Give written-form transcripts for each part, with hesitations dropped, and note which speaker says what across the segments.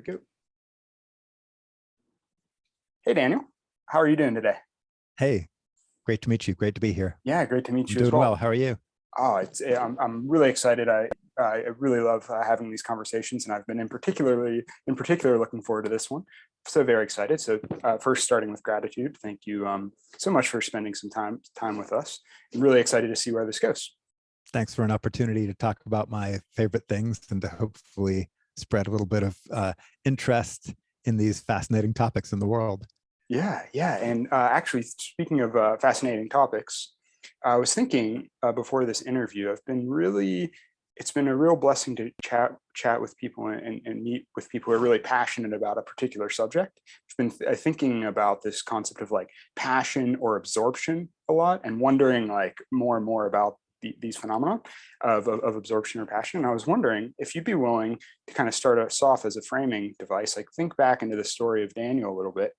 Speaker 1: go. Hey, Daniel. How are you doing today?
Speaker 2: Hey, great to meet you. Great to be here.
Speaker 1: Yeah, great to meet
Speaker 2: I'm
Speaker 1: you as
Speaker 2: doing well.
Speaker 1: well.
Speaker 2: How are you?
Speaker 1: Oh, I'm really excited. I really love having these conversations, and I've been in particular looking forward to this one. So very excited. So first, starting with gratitude. Thank you so much for spending some time with us. I'm really excited to see where this goes.
Speaker 2: Thanks for an opportunity to talk about my favorite things and to hopefully spread a little bit of interest in these fascinating topics in the world.
Speaker 1: Yeah. And actually, speaking of fascinating topics, I was thinking before this interview, it's been a real blessing to chat with people and meet with people who are really passionate about a particular subject. I've been thinking about this concept of like passion or absorption a lot, and wondering like more and more about these phenomena of absorption or passion. And I was wondering if you'd be willing to kind of start us off as a framing device, like think back into the story of Daniel a little bit.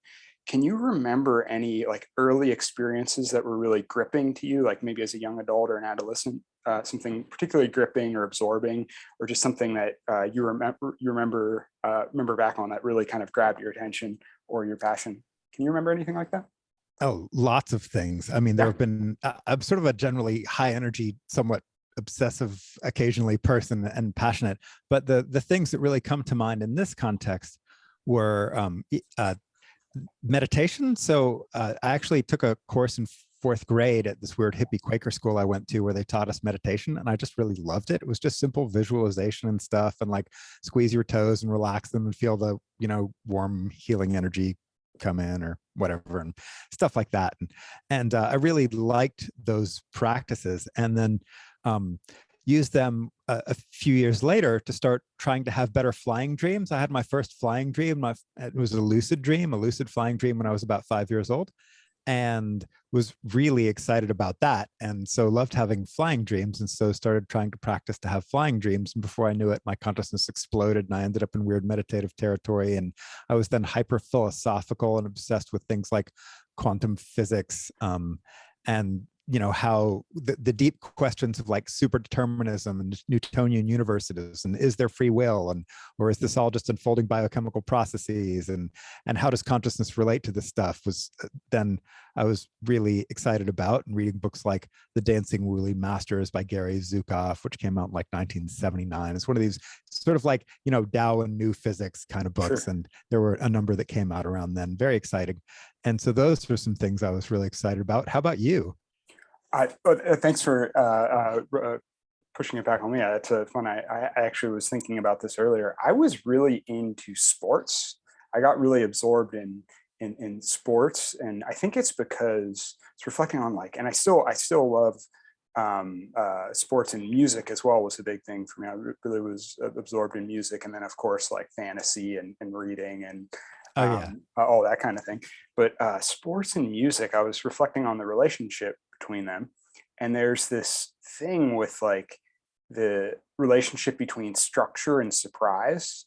Speaker 1: Can you remember any like early experiences that were really gripping to you, like maybe as a young adult or an adolescent, something particularly gripping or absorbing, or just something that you remember back on that really kind of grabbed your attention or your passion? Can you remember anything like that?
Speaker 2: Oh, lots of things. I mean, there
Speaker 1: Yeah,
Speaker 2: have been, I'm sort of a generally high energy, somewhat obsessive, occasionally person and passionate, but the things that really come to mind in this context were meditation. So I actually took a course in fourth grade at this weird hippie Quaker school I went to where they taught us meditation, and I just really loved it. It was just simple visualization and stuff, and like squeeze your toes and relax them and feel the warm healing energy come in or whatever and stuff like that. And I really liked those practices, and then used them a few years later to start trying to have better flying dreams. I had my first flying dream. It was a lucid flying dream when I was about 5 years old, and was really excited about that. And so loved having flying dreams. And so started trying to practice to have flying dreams. And before I knew it, my consciousness exploded and I ended up in weird meditative territory. And I was then hyper philosophical and obsessed with things like quantum physics, and how the deep questions of like superdeterminism and Newtonian universes, and is there free will, and or is this all just unfolding biochemical processes, and how does consciousness relate to this stuff, was then I was really excited about, and reading books like The Dancing Woolly Masters by Gary Zukav, which came out in like 1979. It's one of these sort of like Tao and new physics kind of books,
Speaker 1: sure.
Speaker 2: and there were a number that came out around then. Very exciting. And so those were some things I was really excited about. How about you?
Speaker 1: Thanks for pushing it back on me. That's fun. I actually was thinking about this earlier. I was really into sports. I got really absorbed in sports, and I think it's because it's reflecting on like, and I still love sports, and music as well was a big thing for me. I really was absorbed in music, and then of course like fantasy and reading and
Speaker 2: Oh yeah.
Speaker 1: all that kind of thing. But sports and music, I was reflecting on the relationship between them. And there's this thing with like the relationship between structure and surprise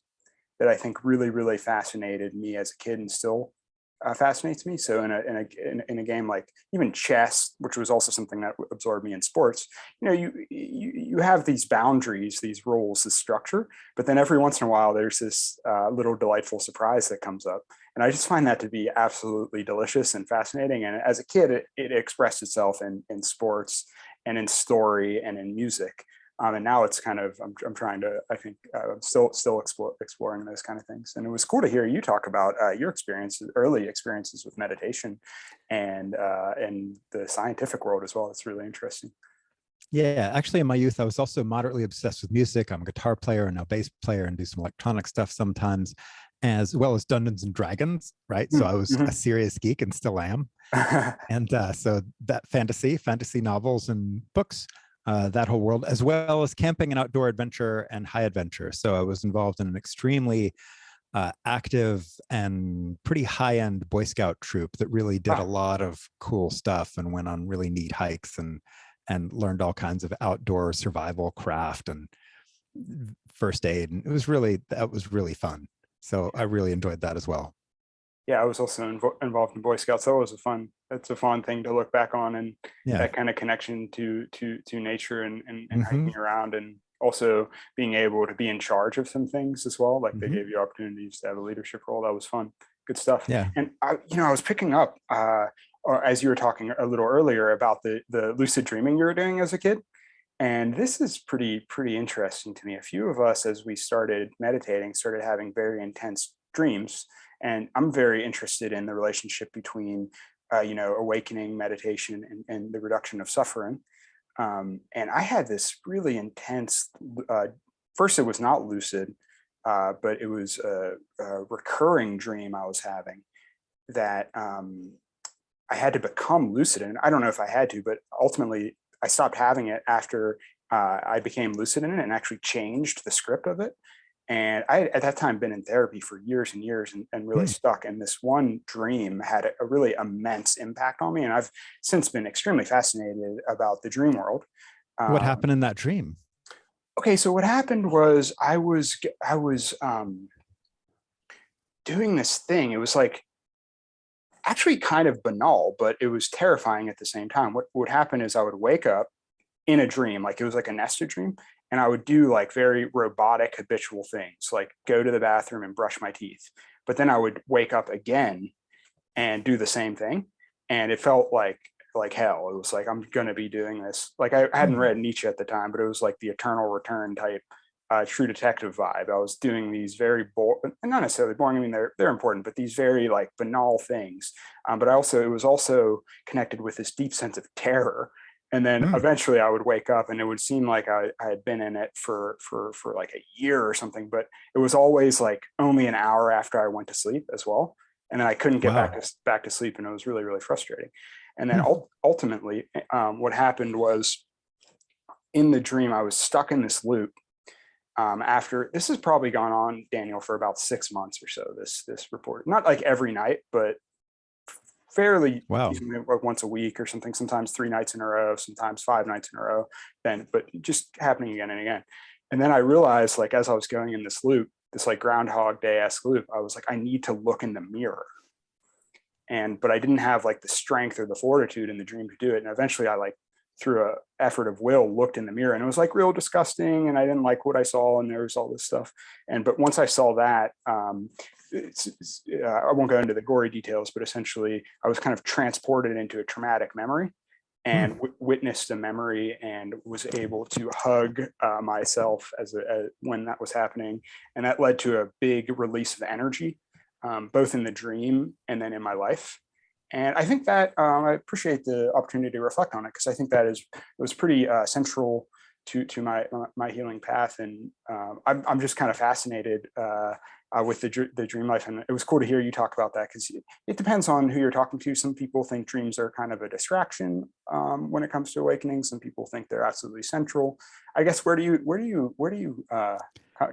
Speaker 1: that I think really fascinated me as a kid, and still fascinates me. So in a game like even chess, which was also something that absorbed me in sports, you have these boundaries, these rules, this structure, but then every once in a while there's this little delightful surprise that comes up, and I just find that to be absolutely delicious and fascinating. And as a kid, it expressed itself in sports and in story and in music. And now it's kind of I'm trying to, I think still exploring those kind of things. And it was cool to hear you talk about your early experiences with meditation, and the scientific world as well. It's really interesting.
Speaker 2: Yeah, actually in my youth, I was also moderately obsessed with music. I'm a guitar player and a bass player and do some electronic stuff sometimes, as well as Dungeons and Dragons, right? So I was a
Speaker 1: Mm-hmm.
Speaker 2: serious geek and still am. And so that fantasy novels and books, that whole world, as well as camping and outdoor adventure and high adventure. So I was involved in an extremely active and pretty high-end Boy Scout troop that really did a
Speaker 1: Wow.
Speaker 2: lot of cool stuff and went on really neat hikes and learned all kinds of outdoor survival craft and first aid. And that was really fun. So I really enjoyed that as well.
Speaker 1: Yeah, I was also involved in Boy Scouts. That was it's a fun thing to look back on, and
Speaker 2: Yeah.
Speaker 1: that kind of connection to nature and
Speaker 2: Hmm.
Speaker 1: hiking around and also being able to be in charge of some things as well. Like they
Speaker 2: Hmm.
Speaker 1: gave you opportunities to have a leadership role. That was fun. Good stuff.
Speaker 2: Yeah.
Speaker 1: And I was picking up, or as you were talking a little earlier about the lucid dreaming you were doing as a kid. And this is pretty interesting to me. A few of us, as we started meditating, started having very intense dreams. And I'm very interested in the relationship between, awakening, meditation, and the reduction of suffering. And I had this really intense. First, it was not lucid, but it was a recurring dream I was having that I had to become lucid. And I don't know if I had to, but ultimately I stopped having it after I became lucid in it and actually changed the script of it. And I had at that time been in therapy for years and years and really
Speaker 2: Hmm.
Speaker 1: stuck. And this one dream had a really immense impact on me. And I've since been extremely fascinated about the dream world.
Speaker 2: What
Speaker 1: Um,
Speaker 2: happened in that dream?
Speaker 1: okay, so what happened was I was doing this thing. It was like actually kind of banal, but it was terrifying at the same time. What would happen is I would wake up in a dream, like it was like a nested dream, and I would do like very robotic habitual things, like go to the bathroom and brush my teeth. But then I would wake up again and do the same thing, and it felt like hell. It was like I'm gonna be doing this. Like I hadn't
Speaker 2: Hmm.
Speaker 1: read Nietzsche at the time, but it was like the eternal return type True Detective vibe. I was doing these very not necessarily boring. I mean, they're important, but these very like banal things. But it was also connected with this deep sense of terror. And then
Speaker 2: Hmm.
Speaker 1: eventually I would wake up and it would seem like I had been in it for like a year or something, but it was always like only an hour after I went to sleep as well. And then I couldn't get
Speaker 2: Wow.
Speaker 1: back to sleep, and it was really frustrating. And then
Speaker 2: Hmm.
Speaker 1: ultimately, what happened was in the dream I was stuck in this loop. After this has probably gone on, Daniel, for about 6 months or so. This report, not like every night, but fairly
Speaker 2: Wow.
Speaker 1: decently, like once a week or something. Sometimes 3 nights in a row, sometimes 5 nights in a row. Then, but just happening again and again. And then I realized, like as I was going in this loop, this like Groundhog Day-esque loop, I was like, I need to look in the mirror. But I didn't have like the strength or the fortitude in the dream to do it. And eventually I like through a effort of will looked in the mirror, and it was like real disgusting, and I didn't like what I saw, and there was all this stuff. But once I saw that, I won't go into the gory details, but essentially I was kind of transported into a traumatic memory
Speaker 2: Hmm.
Speaker 1: and witnessed a memory and was able to hug myself when that was happening. And that led to a big release of energy, both in the dream and then in my life. And I think that I appreciate the opportunity to reflect on it, because I think it was pretty central to my healing path. And I'm just kind of fascinated with the dream life. And it was cool to hear you talk about that, because it depends on who you're talking to. Some people think dreams are kind of a distraction when it comes to awakening. Some people think they're absolutely central. I guess where do you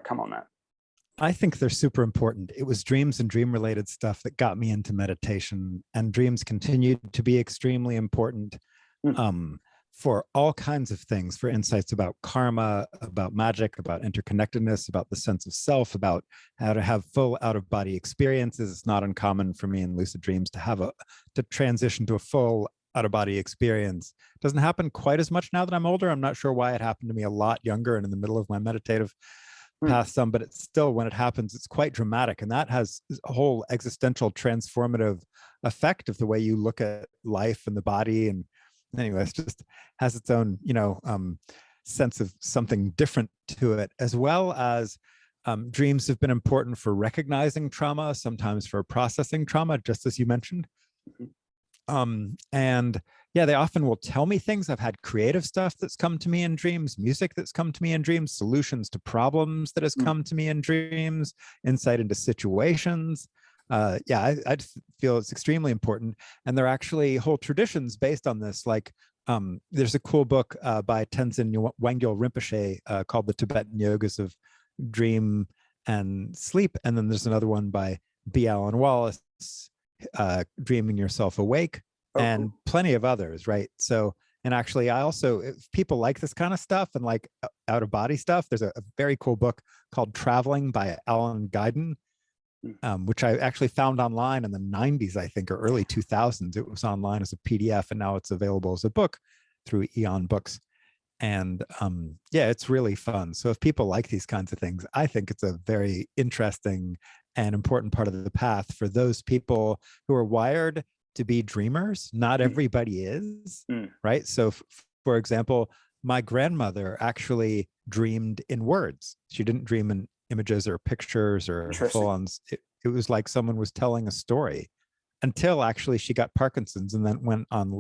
Speaker 1: come on that?
Speaker 2: I think they're super important. It was dreams and dream related stuff that got me into meditation, and dreams continued to be extremely important
Speaker 1: Mm,
Speaker 2: um, for all kinds of things, for insights about karma, about magic, about interconnectedness, about the sense of self, about how to have full out of body experiences. It's not uncommon for me in lucid dreams to transition to a full out of body experience. It doesn't happen quite as much now that I'm older. I'm not sure why. It happened to me a lot younger and in the middle of my meditative
Speaker 1: mm,
Speaker 2: past some, but it's still, when it happens, it's quite dramatic. And that has a whole existential transformative effect of the way you look at life and the body. And anyway, it's just has its own, sense of something different to it, as well as dreams have been important for recognizing trauma, sometimes for processing trauma, just as you mentioned.
Speaker 1: mhm,
Speaker 2: And yeah, they often will tell me things. I've had creative stuff that's come to me in dreams, music that's come to me in dreams, solutions to problems that has
Speaker 1: mm,
Speaker 2: come to me in dreams, insight into situations. Yeah, I just feel it's extremely important. And there are actually whole traditions based on this. Like there's a cool book by Tenzin Wangyal Rinpoche called The Tibetan Yogas of Dream and Sleep. And then there's another one by B. Alan Wallace, Dreaming Yourself Awake,
Speaker 1: oh,
Speaker 2: and
Speaker 1: cool.
Speaker 2: plenty of others, right? So, and actually, I also, if people like this kind of stuff and like out of body stuff, there's a very cool book called Traveling by Alan Guiden,
Speaker 1: Mm,
Speaker 2: which I actually found online in the 90s, I think, or early 2000s. It was online as a PDF, and now it's available as a book through Eon Books. And yeah, it's really fun. So if people like these kinds of things, I think it's a very interesting and important part of the path for those people who are wired to be dreamers. Not
Speaker 1: Mm,
Speaker 2: everybody is,
Speaker 1: mm.
Speaker 2: right? So for example, my grandmother actually dreamed in words. She didn't dream in images or pictures or full
Speaker 1: Interesting.
Speaker 2: on. It was like someone was telling a story until actually she got Parkinson's and then went on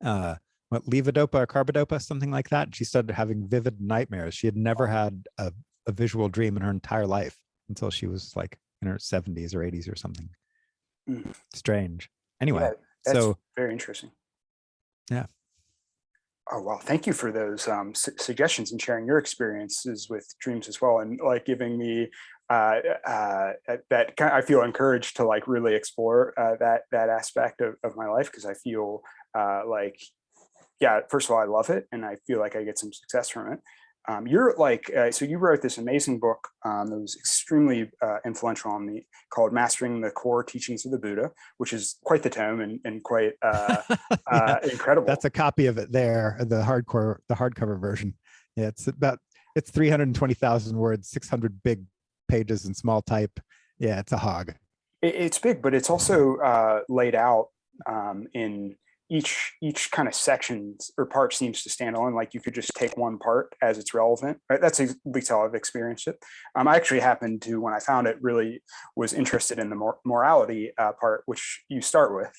Speaker 2: uh, what, levodopa or carbidopa, something like that. She started having vivid nightmares. She had never
Speaker 1: Wow.
Speaker 2: had a visual dream in her entire life until she was like in her 70s or 80s or something.
Speaker 1: Mm.
Speaker 2: Strange. Anyway,
Speaker 1: Yeah, that's
Speaker 2: so
Speaker 1: very interesting.
Speaker 2: yeah.
Speaker 1: Oh, wow. Thank you for those suggestions and sharing your experiences with dreams as well. And like giving me that I feel encouraged to like really explore that aspect of my life, because I feel like, yeah, first of all, I love it and I feel like I get some success from it. You're like, so you wrote this amazing book that was extremely influential on me, called Mastering the Core Teachings of the Buddha, which is quite the tome and quite
Speaker 2: Yeah,
Speaker 1: incredible.
Speaker 2: that's a copy of it there, the hardcover version. Yeah, it's 320,000 words, 600 big pages in small type. Yeah, it's a hog.
Speaker 1: It's big, but it's also laid out in each kind of sections or part seems to stand alone. Like you could just take one part as it's relevant. Right? That's at least how I've experienced it. I actually happened to, when I found it, really was interested in the morality part, which you start with.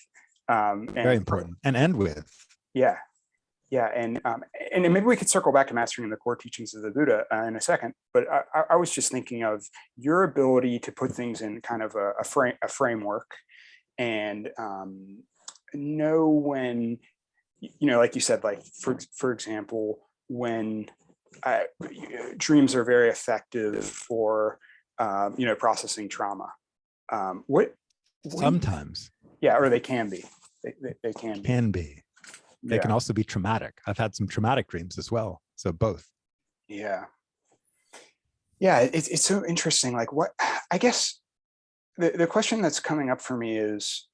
Speaker 2: Very
Speaker 1: And
Speaker 2: important. And end with.
Speaker 1: yeah, yeah, and maybe we could circle back to mastering the core teachings of the Buddha in a second. But I was just thinking of your ability to put things in kind of a framework, and know when, like you said, like for example, when dreams are very effective for processing trauma. What do you,
Speaker 2: Sometimes
Speaker 1: yeah, or they can be. They can be.
Speaker 2: can be. They can
Speaker 1: Yeah,
Speaker 2: also be traumatic. I've had some traumatic dreams as well. So both.
Speaker 1: yeah, yeah. It's so interesting. Like, what I guess the question that's coming up for me is,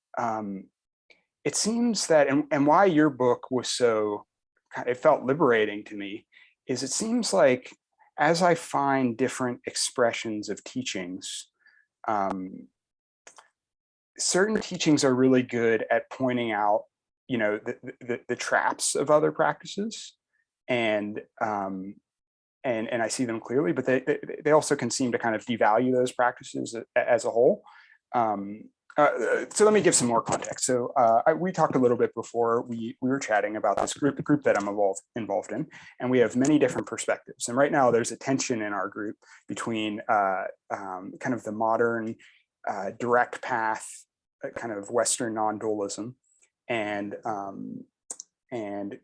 Speaker 1: it seems that, and why your book was so, it felt liberating to me, is it seems like as I find different expressions of teachings, um, certain teachings are really good at pointing out, the traps of other practices, and and I see them clearly, but they also can seem to kind of devalue those practices as a whole. Um, so let me give some more context. So we talked a little bit before we were chatting about this group that I'm involved in, and we have many different perspectives. And right now, there's a tension in our group between kind of the modern direct path, kind of Western non-dualism, and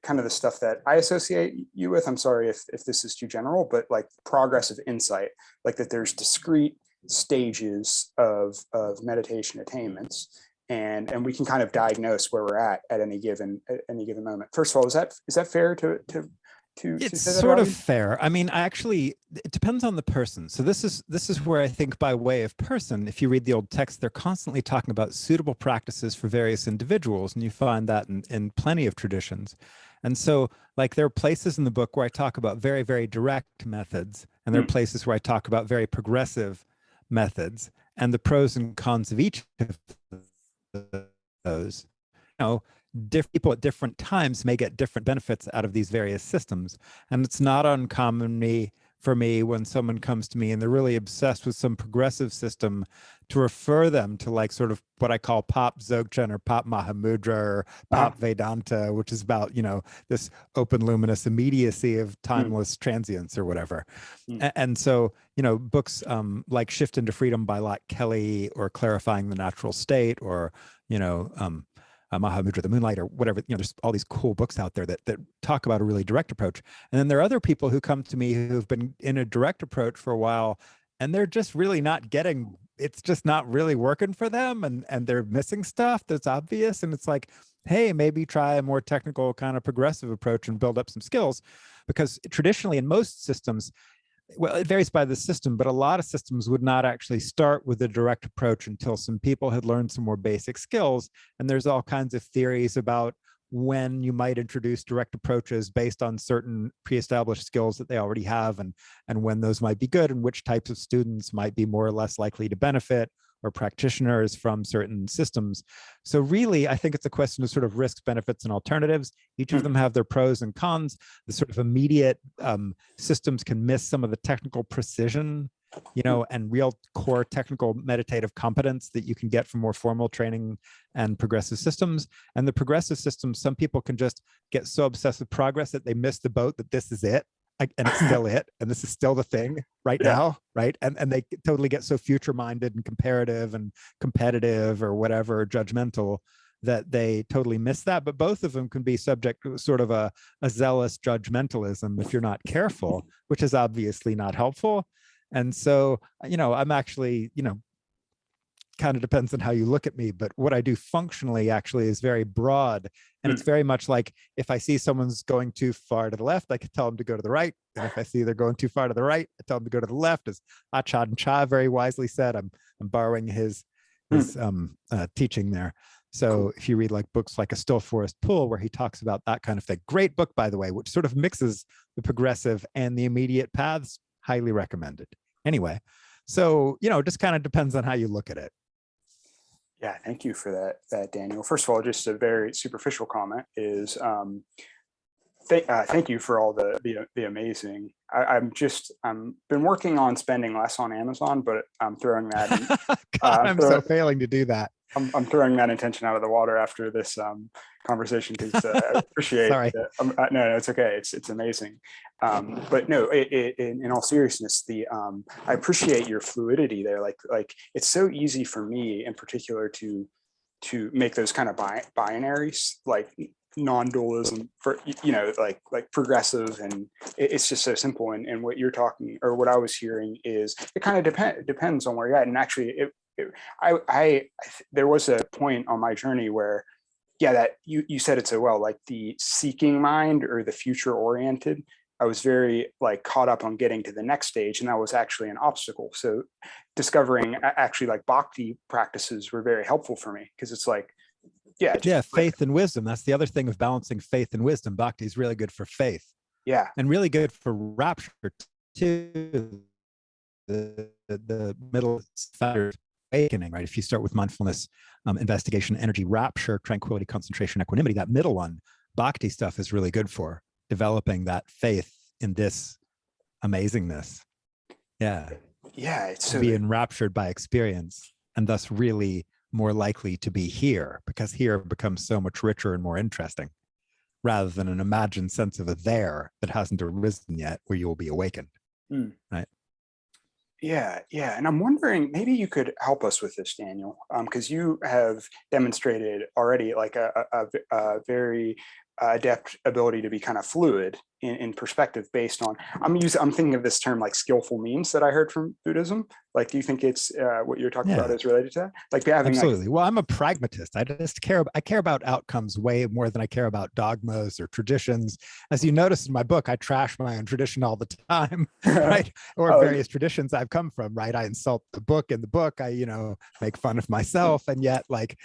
Speaker 1: kind of the stuff that I associate you with. I'm sorry if this is too general, but like progressive insight, like that there's discrete stages of meditation attainments, and we can kind of diagnose where we're at any given moment. First of all, is that fair to
Speaker 2: It's
Speaker 1: say that
Speaker 2: sort
Speaker 1: about
Speaker 2: of
Speaker 1: you?
Speaker 2: fair. I mean, it depends on the person. So this is where I think by way of person, if you read the old text, they're constantly talking about suitable practices for various individuals, and you find that in plenty of traditions. And so, like, there are places in the book where I talk about very, very direct methods, and there are
Speaker 1: Mm,
Speaker 2: places where I talk about very progressive methods, and the pros and cons of each of those. You know, different people at different times may get different benefits out of these various systems. And it's not uncommon for me when someone comes to me and they're really obsessed with some progressive system to refer them to like sort of what I call pop Dzogchen or pop Mahamudra or
Speaker 1: uh-huh,
Speaker 2: pop Vedanta, which is about, this open luminous immediacy of
Speaker 1: mm,
Speaker 2: timeless transience or whatever.
Speaker 1: mm,
Speaker 2: And so, books like Shift into Freedom by Lot Kelly or Clarifying the Natural State or, you know, Mahamudra, the Moonlight, or whatever. There's all these cool books out there that talk about a really direct approach. And then there are other people who come to me who've been in a direct approach for a while, and they're just really not getting. It's just not really working for them, and they're missing stuff that's obvious. And it's like, hey, maybe try a more technical kind of progressive approach and build up some skills, because traditionally in most systems, well, it varies by the system, but a lot of systems would not actually start with a direct approach until some people had learned some more basic skills. And there's all kinds of theories about when you might introduce direct approaches based on certain pre-established skills that they already have, and when those might be good, and which types of students might be more or less likely to benefit, or practitioners from certain systems. So really, I think it's a question of sort of risks, benefits, and alternatives. Each of them have their pros and cons. The sort of immediate systems can miss some of the technical precision, and real core technical meditative competence that you can get from more formal training and progressive systems. And the progressive systems, some people can just get so obsessed with progress that they miss the boat that this is it. And it's still it, and this is still the thing right now, right? And they totally get so future-minded and comparative and competitive or whatever, judgmental, that they totally miss that. But both of them can be subject to sort of a zealous judgmentalism if you're not careful, which is obviously not helpful. And so, I'm actually, kind of depends on how you look at me, but what I do functionally actually is very broad. And it's very much like, if I see someone's going too far to the left, I can tell them to go to the right. And if I see they're going too far to the right, I tell them to go to the left. As Achad Cha very wisely said, I'm borrowing his teaching there. So if you read like books like A Still Forest Pool, where he talks about that kind of thing, great book, by the way, which sort of mixes the progressive and the immediate paths, highly recommended. Anyway, so, it just kind of depends on how you look at it.
Speaker 1: Yeah, thank you for that, Daniel. First of all, just a very superficial comment is thank you for all the amazing. I'm been working on spending less on Amazon, but I'm throwing that.
Speaker 2: God, I'm so failing to do that.
Speaker 1: I'm throwing that intention out of the water after this conversation, because I appreciate.
Speaker 2: Sorry.
Speaker 1: No, it's okay. It's amazing. But no, in all seriousness, I appreciate your fluidity there. Like it's so easy for me in particular to make those kind of binaries, like non-dualism for like progressive, and it's just so simple. And what you're talking, or what I was hearing, is it kind of depends on where you're at. And actually, there was a point on my journey where, that you said it so well, like the seeking mind or the future oriented, I was very like caught up on getting to the next stage, and that was actually an obstacle. So discovering actually like bhakti practices were very helpful for me, because it's like,
Speaker 2: faith and wisdom. That's the other thing of balancing faith and wisdom. Bhakti is really good for faith.
Speaker 1: Yeah.
Speaker 2: And really good for rapture too. The middle awakening, right? If you start with mindfulness, investigation, energy, rapture, tranquility, concentration, equanimity, that middle one, bhakti stuff is really good for developing that faith in this amazingness. Yeah.
Speaker 1: Yeah. It's so
Speaker 2: being enraptured by experience, and thus really more likely to be here, because here becomes so much richer and more interesting, rather than an imagined sense of a there that hasn't arisen yet, where you will be awakened. Right?
Speaker 1: Yeah. And I'm wondering, maybe you could help us with this, Daniel, because you have demonstrated already like a very adept ability to be kind of fluid in perspective based on, I'm thinking of this term like skillful means that I heard from Buddhism. Like, do you think it's what you're talking about is related to that? Like having
Speaker 2: absolutely. Well, I'm a pragmatist. I care about outcomes way more than I care about dogmas or traditions. As you notice in my book, I trash my own tradition all the time, right? Or various traditions I've come from, right? I insult the book in the book. I, make fun of myself, and yet, like,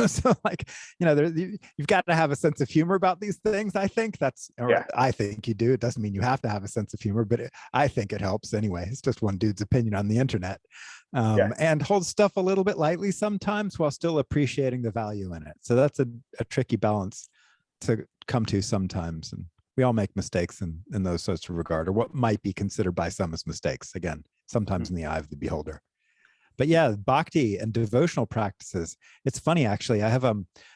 Speaker 2: so like, you've got to have a sense of humor about these things. I think I think you do. It doesn't mean you have to have a sense of humor, but I think it helps anyway. It's just one dude's opinion on the internet. And hold stuff a little bit lightly sometimes while still appreciating the value in it. So that's a tricky balance to come to sometimes. And we all make mistakes in those sorts of regard, or what might be considered by some as mistakes. Again, sometimes in the eye of the beholder. But yeah, bhakti and devotional practices. It's funny, actually. I have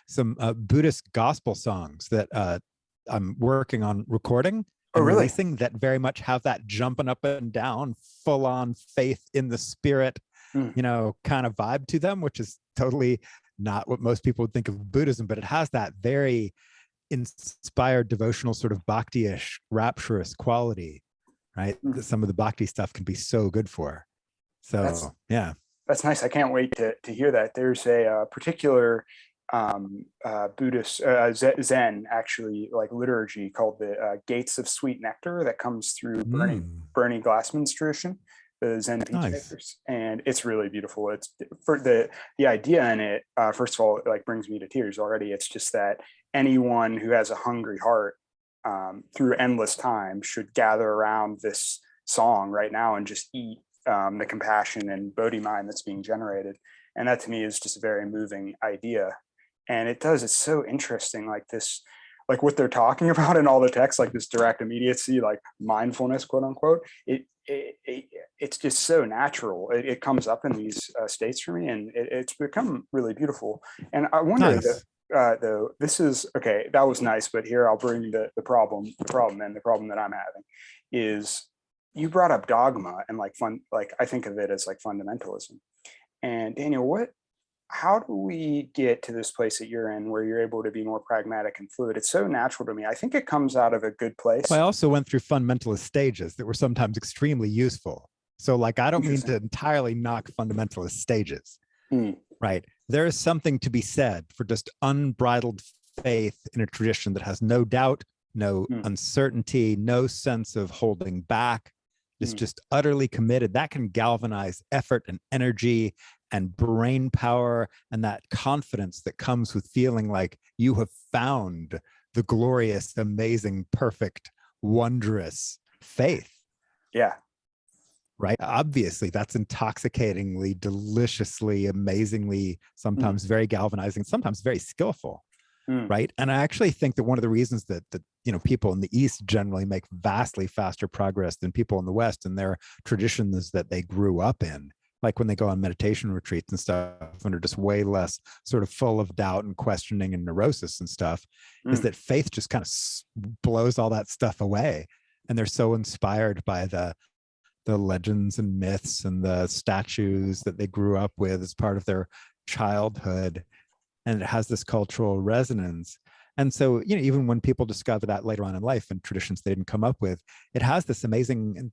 Speaker 2: some Buddhist gospel songs that I'm working on recording and releasing that very much have that jumping up and down, full on faith in the spirit, kind of vibe to them, which is totally not what most people would think of Buddhism, but it has that very inspired devotional sort of bhakti-ish, rapturous quality, right? That some of the bhakti stuff can be so good for. So
Speaker 1: that's nice. I can't wait to hear that. There's a particular Buddhist Zen actually like liturgy called the Gates of Sweet Nectar that comes through Bernie Glassman's tradition. the Zen
Speaker 2: Nice.
Speaker 1: peacemakers, and it's really beautiful. It's for the idea in it. First of all, it like brings me to tears already. It's just that anyone who has a hungry heart through endless time should gather around this song right now and just eat the compassion and Bodhi mind that's being generated. And that to me is just a very moving idea. And it's so interesting, like this, like what they're talking about in all the text, like this direct immediacy, like mindfulness, quote unquote. It's just so natural. It comes up in these states for me, and it's become really beautiful. And I wonder that
Speaker 2: Nice.
Speaker 1: though, this is okay. That was nice, but here I'll bring the problem. The problem that I'm having is you brought up dogma and like fun. Like I think of it as like fundamentalism. And Daniel, how do we get to this place that you're in where you're able to be more pragmatic and fluid? It's so natural to me. I think it comes out of a good
Speaker 2: I
Speaker 1: place.
Speaker 2: also went through fundamentalist stages that were sometimes extremely useful. So, like, I don't mean
Speaker 1: Interesting.
Speaker 2: to entirely knock fundamentalist stages,
Speaker 1: Mm,
Speaker 2: right? There is something to be said for just unbridled faith in a tradition that has no doubt, no
Speaker 1: mm,
Speaker 2: uncertainty, no sense of holding back. It's
Speaker 1: mm.
Speaker 2: just utterly committed. That can galvanize effort and energy and brain power and that confidence that comes with feeling like you have found the glorious, amazing, perfect, wondrous faith,
Speaker 1: Yeah.
Speaker 2: right? Obviously, that's intoxicatingly, deliciously, amazingly,
Speaker 1: Mm,
Speaker 2: sometimes very galvanizing, sometimes very skillful,
Speaker 1: mm,
Speaker 2: right? And I actually think that one of the reasons that people in the East generally make vastly faster progress than people in the West in their traditions that they grew up in, like when they go on meditation retreats and stuff and are just way less sort of full of doubt and questioning and neurosis and stuff, is
Speaker 1: mm.
Speaker 2: that faith just kind of blows all that stuff away. And they're so inspired by the legends and myths and the statues that they grew up with as part of their childhood, and it has this cultural resonance. And so, even when people discover that later on in life and traditions they didn't come up with, it has this amazing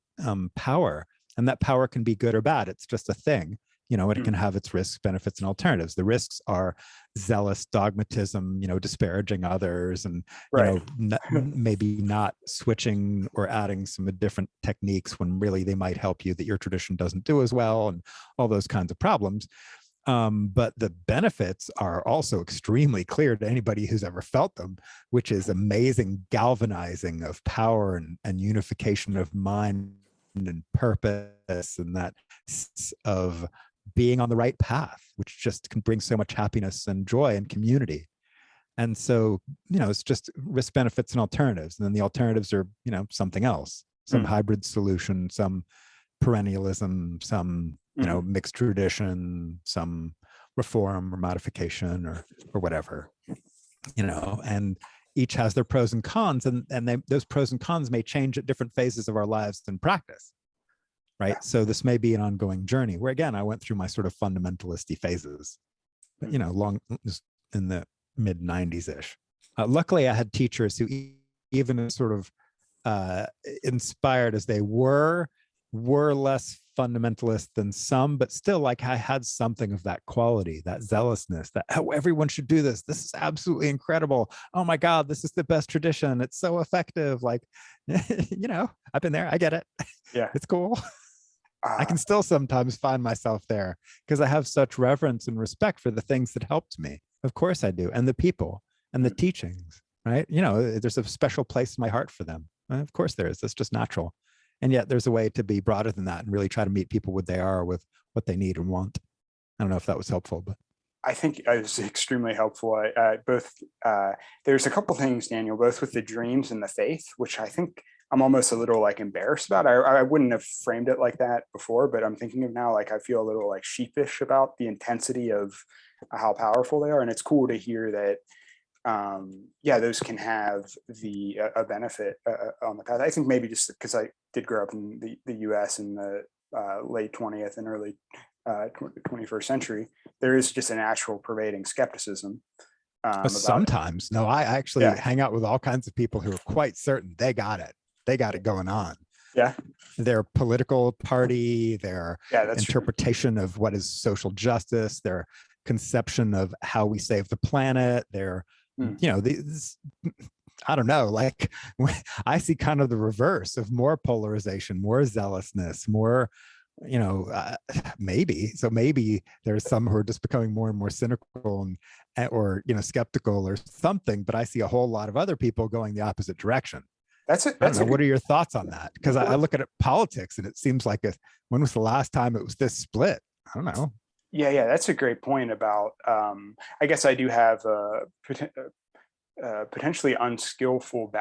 Speaker 2: power. And that power can be good or bad. It's just a thing. It
Speaker 1: Mm.
Speaker 2: can have its risks, benefits, and alternatives. The risks are zealous dogmatism, disparaging others, and
Speaker 1: Right.
Speaker 2: maybe not switching or adding some different techniques when really they might help you that your tradition doesn't do as well, and all those kinds of problems. But the benefits are also extremely clear to anybody who's ever felt them, which is amazing galvanizing of power and unification of mind and purpose, and that of being on the right path, which just can bring so much happiness and joy and community. And so, it's just risk, benefits, and alternatives. And then the alternatives are, something else, some
Speaker 1: Mm,
Speaker 2: hybrid solution, some perennialism, some
Speaker 1: mm.
Speaker 2: mixed tradition, some reform or modification or whatever, and each has their pros and cons, and those pros and cons may change at different phases of our lives in practice,
Speaker 1: Yeah.
Speaker 2: right? So this may be an ongoing journey where, again, I went through my sort of fundamentalisty phases, but
Speaker 1: Mm,
Speaker 2: long in the mid 90s ish. Luckily I had teachers who even sort of inspired as they were less fundamentalist than some, but still, like, I had something of that quality, that zealousness, that, oh, everyone should do this. This is absolutely incredible. Oh my God, this is the best tradition. It's so effective. Like, I've been there. I get it.
Speaker 1: yeah.
Speaker 2: It's cool. I
Speaker 1: Uh,
Speaker 2: can still sometimes find myself there because I have such reverence and respect for the things that helped me. Of course I do. And the people and the
Speaker 1: mm.
Speaker 2: teachings, right? There's a special place in my heart for them. Of course there is. That's just natural. And yet there's a way to be broader than that and really try to meet people where they are with what they need and want. I don't know if that was helpful, but
Speaker 1: I think it was extremely helpful. Both there's a couple things, Daniel, both with the dreams and the faith, which I think I'm almost a little like embarrassed about. I wouldn't have framed it like that before, but I'm thinking of now, like I feel a little like sheepish about the intensity of how powerful they are, and it's cool to hear that. Yeah, those can have the a benefit on the path. I think maybe just because I did grow up in the U.S. in the late 20th and early 21st century, there is just a natural pervading skepticism about it.
Speaker 2: sometimes, no, I actually
Speaker 1: Yeah,
Speaker 2: hang out with all kinds of people who are quite certain they got it. They got it going on.
Speaker 1: yeah,
Speaker 2: Their political party, their
Speaker 1: yeah. That's true.
Speaker 2: interpretation of what is social justice, their conception of how we save the planet, their,
Speaker 1: Mm,
Speaker 2: these, I don't know, like I see kind of the reverse of more polarization, more zealousness, more maybe. So maybe there's some who are just becoming more and more cynical or skeptical or something. But I see a whole lot of other people going the opposite direction.
Speaker 1: That's it.
Speaker 2: I don't know. What are your thoughts on that? Because I look at politics and it seems like when was the last time it was this split? I don't know.
Speaker 1: Yeah, that's a great point about. I guess I do have a potentially unskillful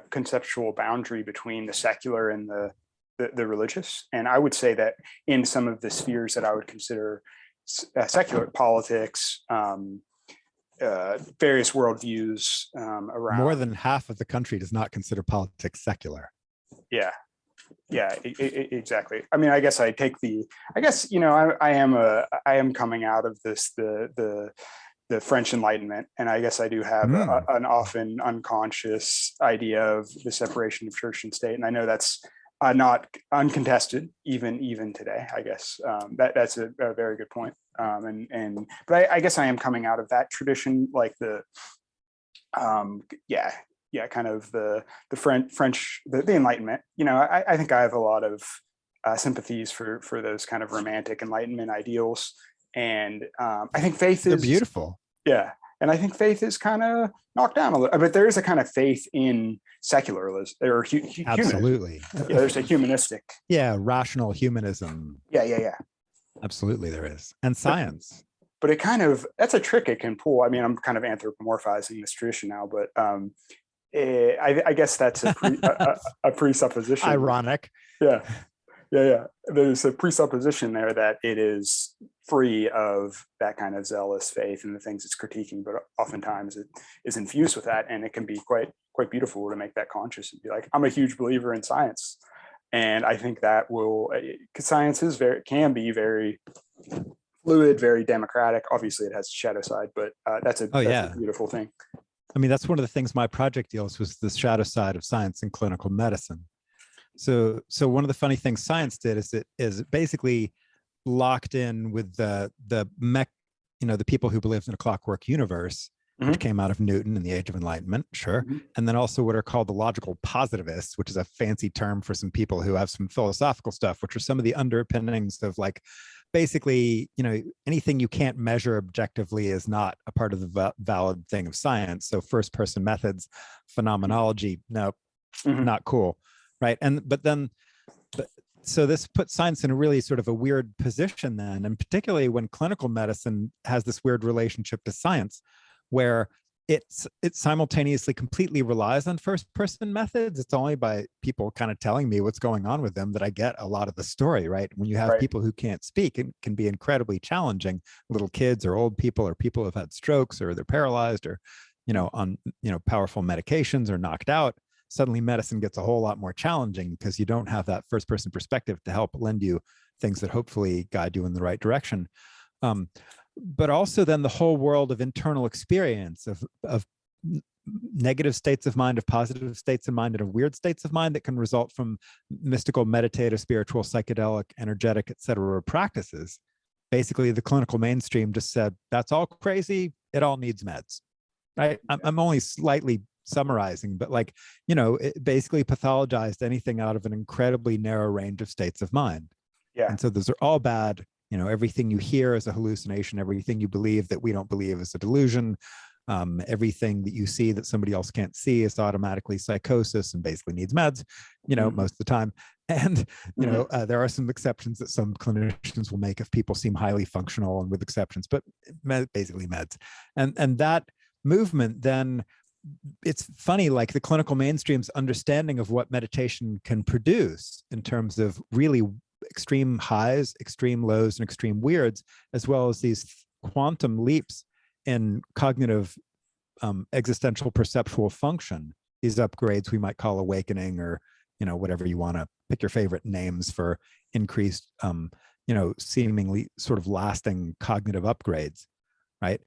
Speaker 1: conceptual boundary between the secular and the religious, and I would say that in some of the spheres that I would consider secular politics, various worldviews around.
Speaker 2: More than half of the country does not consider politics secular.
Speaker 1: Yeah, exactly. I mean, I guess I am coming out of this the French Enlightenment, and I guess I do have an often unconscious idea of the separation of church and state, and I know that's not uncontested even today. I guess that's a very good point. But I guess I am coming out of that tradition, like the kind of the French, the Enlightenment. I think I have a lot of sympathies for those kind of romantic Enlightenment ideals, and I think faith is
Speaker 2: beautiful.
Speaker 1: Yeah, and I think faith is kind of knocked down a little, but there is a kind of faith in secularism or
Speaker 2: absolutely.
Speaker 1: Yeah, there's a humanistic.
Speaker 2: Yeah, rational humanism.
Speaker 1: Yeah.
Speaker 2: Absolutely, there is, and science.
Speaker 1: But it that's a trick it can pull. I mean, I'm kind of anthropomorphizing this tradition now, but I guess that's a presupposition.
Speaker 2: Ironic.
Speaker 1: Yeah. There's a presupposition there that it is free of that kind of zealous faith and the things it's critiquing, but oftentimes it is infused with that, and it can be quite beautiful to make that conscious and be like, I'm a huge believer in science, and I think that will, because science can be very fluid, very democratic. Obviously, it has a shadow side, but that's a beautiful thing.
Speaker 2: I mean, that's one of the things my project deals with, the shadow side of science in clinical medicine. So one of the funny things science did is it basically locked in with the people who believed in a clockwork universe, which came out of Newton in the Age of Enlightenment, sure. And then also what are called the logical positivists, which is a fancy term for some people who have some philosophical stuff, which are some of the underpinnings of like, basically, anything you can't measure objectively is not a part of the valid thing of science. So first person methods, phenomenology, no, not cool. Right. So this puts science in a really sort of a weird position then, and particularly when clinical medicine has this weird relationship to science, where it simultaneously completely relies on first person methods. It's only by people kind of telling me what's going on with them that I get a lot of the story, right? When you have people who can't speak, it can be incredibly challenging. Little kids or old people or people who have had strokes or they're paralyzed or, on, powerful medications or knocked out. Suddenly medicine gets a whole lot more challenging because you don't have that first person perspective to help lend you things that hopefully guide you in the right direction. But also then the whole world of internal experience of negative states of mind, of positive states of mind, and of weird states of mind that can result from mystical, meditative, spiritual, psychedelic, energetic, etc. practices. Basically, the clinical mainstream just said, that's all crazy. It all needs meds, right? I'm only slightly summarizing, but it basically pathologized anything out of an incredibly narrow range of states of mind. Yeah. And so those are all bad. Everything you hear is a hallucination. Everything you believe that we don't believe is a delusion. Everything that you see that somebody else can't see is automatically psychosis and basically needs meds, most of the time. And, there are some exceptions that some clinicians will make if people seem highly functional and with exceptions, but basically meds. And that movement then, it's funny, like the clinical mainstream's understanding of what meditation can produce in terms of really extreme highs, extreme lows, and extreme weirds, as well as these quantum leaps in cognitive existential perceptual function, these upgrades we might call awakening, or whatever you want to pick your favorite names for increased seemingly sort of lasting cognitive upgrades, right?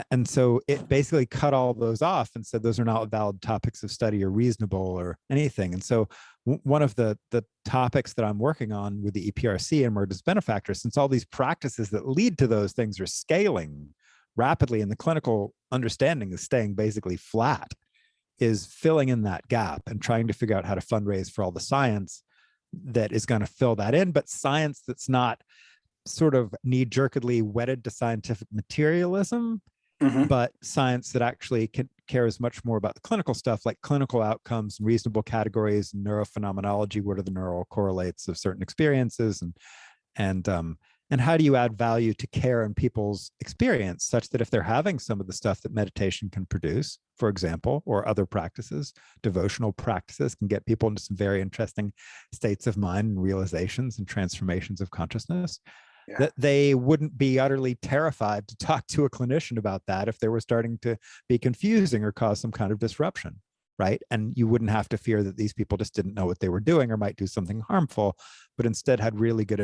Speaker 2: And so it basically cut all those off and said those are not valid topics of study or reasonable or anything. And so one of the topics that I'm working on with the EPRC and emergence benefactors, since all these practices that lead to those things are scaling rapidly and the clinical understanding is staying basically flat, is filling in that gap and trying to figure out how to fundraise for all the science that is going to fill that in, but science that's not sort of knee-jerkedly wedded to scientific materialism,
Speaker 1: Hmm.
Speaker 2: but science that actually cares much more about the clinical stuff, like clinical outcomes and reasonable categories and neurophenomenology. What are the neural correlates of certain experiences, and and how do you add value to care in people's experience, such that if they're having some of the stuff that meditation can produce, for example, or other practices, devotional practices can get people into some very interesting states of mind and realizations and transformations of consciousness,
Speaker 1: Yeah.
Speaker 2: that they wouldn't be utterly terrified to talk to a clinician about that if they were starting to be confusing or cause some kind of disruption, right? And you wouldn't have to fear that these people just didn't know what they were doing or might do something harmful, but instead had really good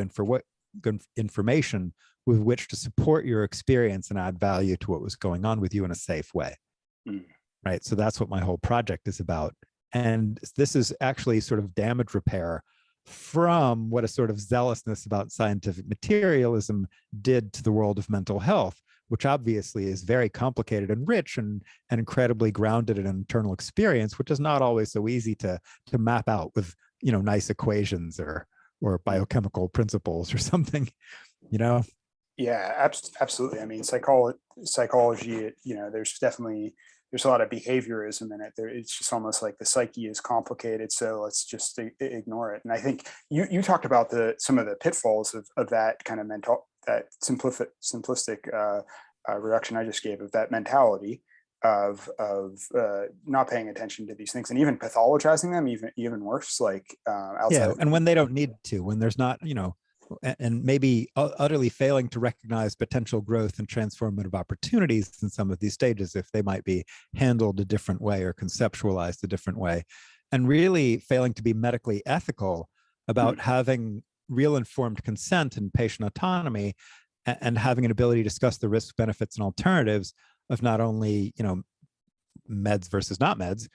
Speaker 2: information with which to support your experience and add value to what was going on with you in a safe way.
Speaker 1: Mm.
Speaker 2: Right. So that's what my whole project is about. And this is actually sort of damage repair from what a sort of zealousness about scientific materialism did to the world of mental health, which obviously is very complicated and rich and incredibly grounded in internal experience, which is not always so easy to map out with, nice equations or biochemical principles or something, you know?
Speaker 1: Yeah, absolutely. I mean, psychology, there's a lot of behaviorism in it. It's just almost like the psyche is complicated, so let's just ignore it. And I think you talked about some of the pitfalls of that kind of that simplistic reduction I just gave of that mentality of not paying attention to these things and even pathologizing them, even worse, like outside
Speaker 2: Yeah.
Speaker 1: of
Speaker 2: And when they don't need to, when there's not, and maybe utterly failing to recognize potential growth and transformative opportunities in some of these stages, if they might be handled a different way or conceptualized a different way, and really failing to be medically ethical about having real informed consent and patient autonomy, and having an ability to discuss the risks, benefits, and alternatives of not only, meds versus not meds,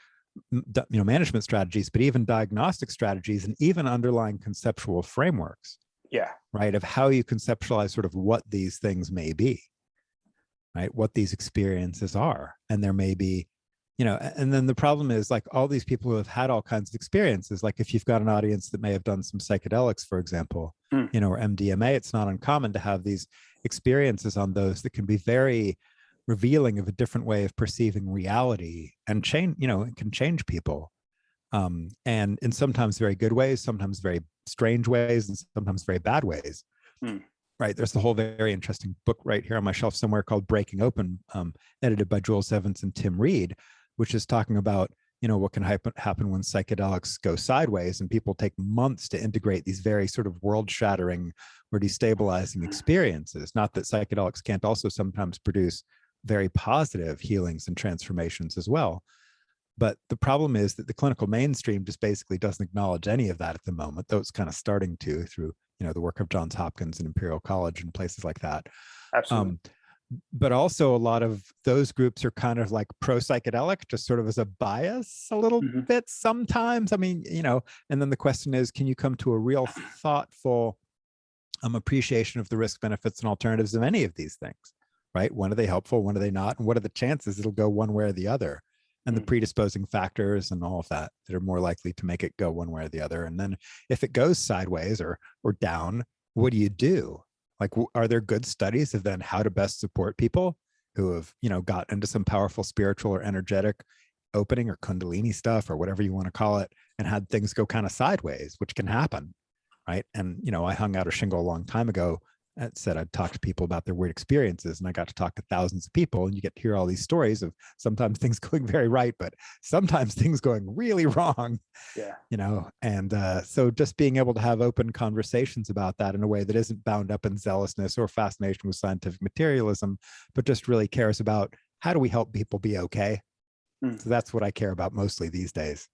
Speaker 2: management strategies, but even diagnostic strategies and even underlying conceptual frameworks,
Speaker 1: yeah.
Speaker 2: right, of how you conceptualize sort of what these things may be, right, what these experiences are. And there may be, and then the problem is, like, all these people who have had all kinds of experiences, like if you've got an audience that may have done some psychedelics, for example, or MDMA, it's not uncommon to have these experiences on those that can be very revealing of a different way of perceiving reality and change, it can change people. And in sometimes very good ways, sometimes very strange ways, and sometimes very bad ways. Right. There's the whole very interesting book right here on my shelf somewhere called Breaking Open, edited by Jules Evans and Tim Reed, which is talking about, what can happen when psychedelics go sideways and people take months to integrate these very sort of world shattering or destabilizing experiences. Not that psychedelics can't also sometimes produce very positive healings and transformations as well. But the problem is that the clinical mainstream just basically doesn't acknowledge any of that at the moment, though it's kind of starting to through, the work of Johns Hopkins and Imperial College and places like that.
Speaker 1: Absolutely.
Speaker 2: But also a lot of those groups are kind of like pro-psychedelic, just sort of as a bias a little bit sometimes. I mean, and then the question is, can you come to a real thoughtful appreciation of the risk, benefits, and alternatives of any of these things, right? When are they helpful? When are they not? And what are the chances it'll go one way or the other? And the predisposing factors and all of that are more likely to make it go one way or the other. And then if it goes sideways or down, what do you do? Like, are there good studies of then how to best support people who have, got into some powerful spiritual or energetic opening or Kundalini stuff or whatever you want to call it, and had things go kind of sideways, which can happen, right? And, I hung out a shingle a long time ago that said I'd talk to people about their weird experiences, and I got to talk to thousands of people, and you get to hear all these stories of sometimes things going very right, but sometimes things going really wrong.
Speaker 1: Yeah.
Speaker 2: And so just being able to have open conversations about that in a way that isn't bound up in zealousness or fascination with scientific materialism, but just really cares about how do we help people be okay. So that's what I care about mostly these days.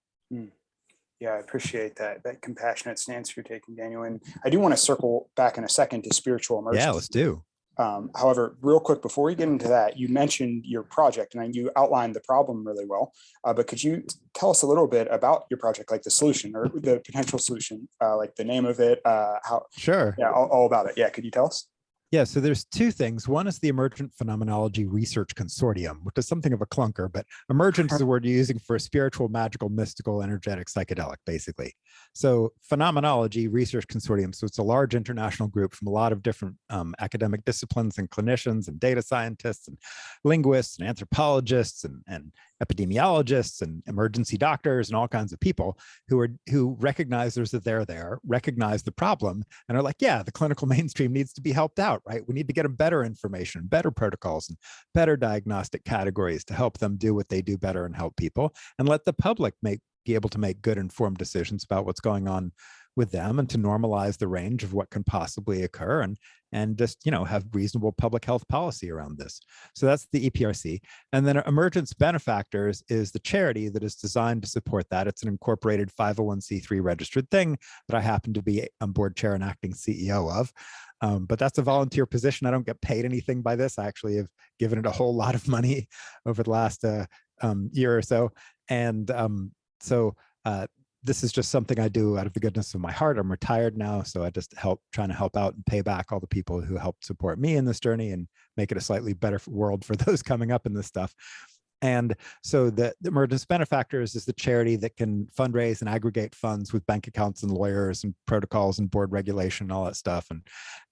Speaker 1: Yeah, I appreciate that compassionate stance you're taking, Daniel. And I do want to circle back in a second to spiritual emergence.
Speaker 2: Yeah, let's do.
Speaker 1: However, real quick, before we get into that, you mentioned your project and you outlined the problem really well. But could you tell us a little bit about your project, like the solution or the potential solution, like the name of it, how?
Speaker 2: Sure.
Speaker 1: Yeah, all about it. Yeah, could you tell us?
Speaker 2: Yeah, so there's two things. One is the Emergent Phenomenology Research Consortium, which is something of a clunker, but emergent is the word you're using for spiritual, magical, mystical, energetic, psychedelic, basically. So Phenomenology Research Consortium, so it's a large international group from a lot of different academic disciplines and clinicians and data scientists and linguists and anthropologists and epidemiologists and emergency doctors and all kinds of people who recognize there's a there, recognize the problem, and are like, yeah, the clinical mainstream needs to be helped out, right? We need to get them better information, better protocols, and better diagnostic categories to help them do what they do better and help people, and let the public be able to make good informed decisions about what's going on with them, and to normalize the range of what can possibly occur, and just, you know, have reasonable public health policy around this. So that's the EPRC. And then Emergence Benefactors is the charity that is designed to support that. It's an incorporated 501c3 registered thing that I happen to be on board chair and acting CEO of. But that's a volunteer position. I don't get paid anything by this. I actually have given it a whole lot of money over the last year or so. And so this is just something I do out of the goodness of my heart. I'm retired now, so I just trying to help out and pay back all the people who helped support me in this journey and make it a slightly better world for those coming up in this stuff. And so the Emergence Benefactors is the charity that can fundraise and aggregate funds with bank accounts and lawyers and protocols and board regulation and all that stuff.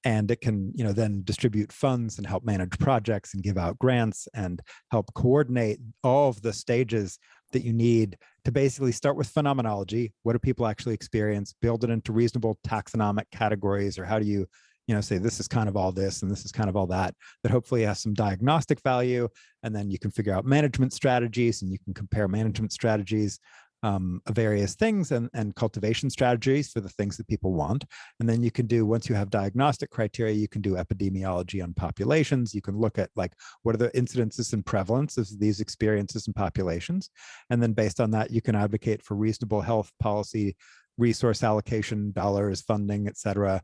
Speaker 2: And it can, you know, then distribute funds and help manage projects and give out grants and help coordinate all of the stages that you need to basically start with phenomenology. What do people actually experience? Build it into reasonable taxonomic categories, or how do you say this is kind of all this and this is kind of all that, that hopefully has some diagnostic value. And then you can figure out management strategies, and you can compare management strategies of various things and cultivation strategies for the things that people want. And then you can do, once you have diagnostic criteria, you can do epidemiology on populations. You can look at, like, what are the incidences and prevalences of these experiences in populations. And then based on that, you can advocate for reasonable health policy, resource allocation, dollars, funding, et cetera,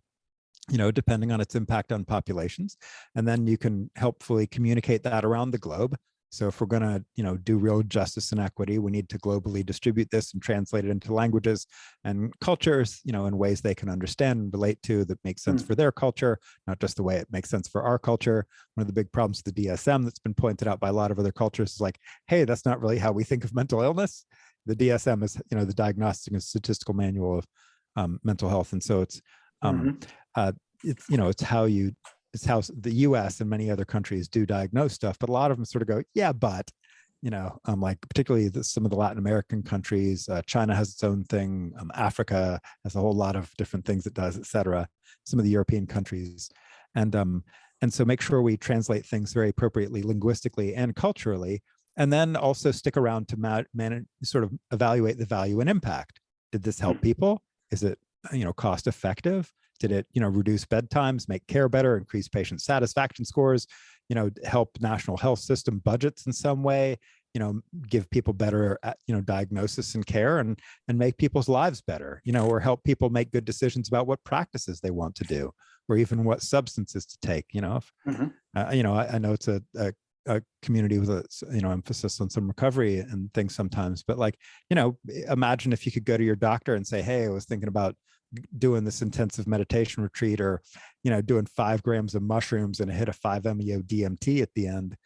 Speaker 2: you know, depending on its impact on populations. And then you can helpfully communicate that around the globe. So if we're going to, you know, do real justice and equity, we need to globally distribute this and translate it into languages and cultures, you know, in ways they can understand and relate to, that make sense for their culture, not just the way it makes sense for our culture. One of the big problems with the DSM that's been pointed out by a lot of other cultures is like, hey, that's not really how we think of mental illness. The DSM is, you know, the Diagnostic and Statistical Manual of Mental Health. And so it's, it's, you know, it's how the US and many other countries do diagnose stuff, but a lot of them sort of go, yeah, but, you know, like particularly some of the Latin American countries, China has its own thing, Africa has a whole lot of different things it does, et cetera, some of the European countries. And so make sure we translate things very appropriately linguistically and culturally, and then also stick around to sort of evaluate the value and impact. Did this help people? Is it, you know, cost effective? Did it, you know, reduce bedtimes, make care better, increase patient satisfaction scores, you know, help national health system budgets in some way, you know, give people better, you know, diagnosis and care, and make people's lives better, you know, or help people make good decisions about what practices they want to do, or even what substances to take, you know. You know, I know it's a community with a, you know, emphasis on some recovery and things sometimes, but, like, you know, imagine if you could go to your doctor and say, hey, I was thinking about doing this intensive meditation retreat, or, you know, doing 5 grams of mushrooms and hit a 5-MeO DMT at the end.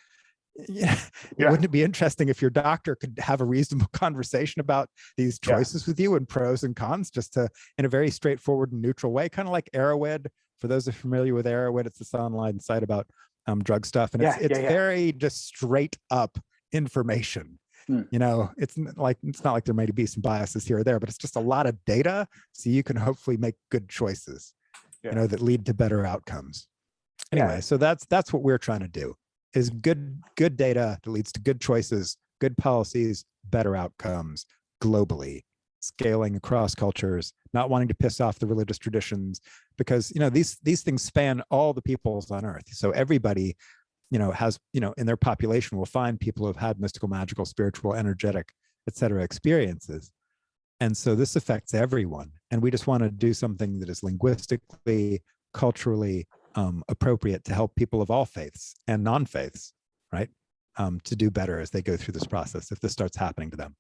Speaker 2: Yeah. Wouldn't it be interesting if your doctor could have a reasonable conversation about these choices with you and pros and cons, just to, in a very straightforward and neutral way, kind of like Arrowhead. For those who are familiar with Arrowhead, it's this online site about drug stuff, and it's very just straight up information. You know, it's not like there may be some biases here or there, but it's just a lot of data, so you can hopefully make good choices, you know, that lead to better outcomes. Anyway, so that's what we're trying to do, is good data that leads to good choices, good policies, better outcomes globally, scaling across cultures, not wanting to piss off the religious traditions, because, you know, these things span all the peoples on earth. So everybody, you know, has, you know, in their population will find people who have had mystical, magical, spiritual, energetic, et cetera, experiences. And so this affects everyone. And we just want to do something that is linguistically, culturally appropriate to help people of all faiths and non-faiths, right? To do better as they go through this process, if this starts happening to them,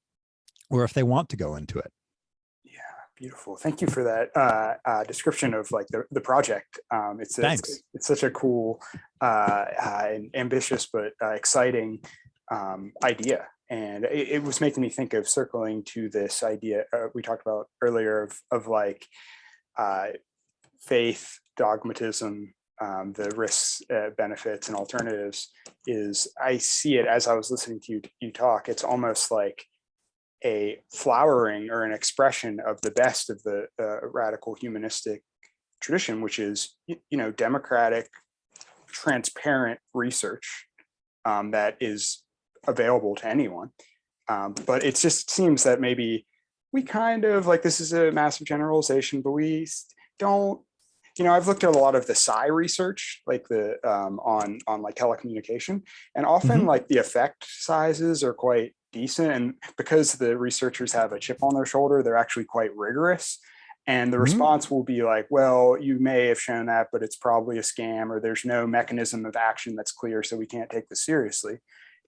Speaker 2: or if they want to go into it.
Speaker 1: Yeah, Beautiful. Thank you for that description of like the project.
Speaker 2: Thanks.
Speaker 1: It's such a cool, and ambitious but exciting idea. And it was making me think of circling to this idea we talked about earlier of like faith, dogmatism, the risks, benefits, and alternatives. Is I see it as I was listening to you talk. It's almost like a flowering or an expression of the best of the radical humanistic tradition, which is democratic, transparent research that is available to anyone. But it just seems that maybe we kind of like, this is a massive generalization, but we don't. I've looked at a lot of the psi research, like the on like telecommunication, and often like the effect sizes are quite decent. And because the researchers have a chip on their shoulder, they're actually quite rigorous. And the response will be like, well, you may have shown that, but it's probably a scam, or there's no mechanism of action that's clear, so we can't take this seriously.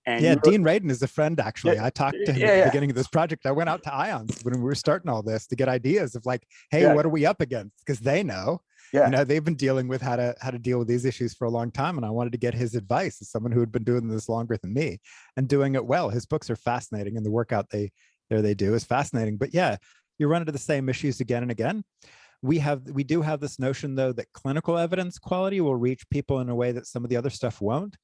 Speaker 1: And
Speaker 2: yeah, Dean Radin is a friend, actually. I talked to him at the beginning of this project. I went out to IONS when we were starting all this to get ideas of like, hey, what are we up against? Because they know. They've been dealing with how to deal with these issues for a long time. And I wanted to get his advice as someone who had been doing this longer than me and doing it well. His books are fascinating, and the work out they do is fascinating. But yeah, you run into the same issues again and again. We do have this notion, though, that clinical evidence quality will reach people in a way that some of the other stuff won't.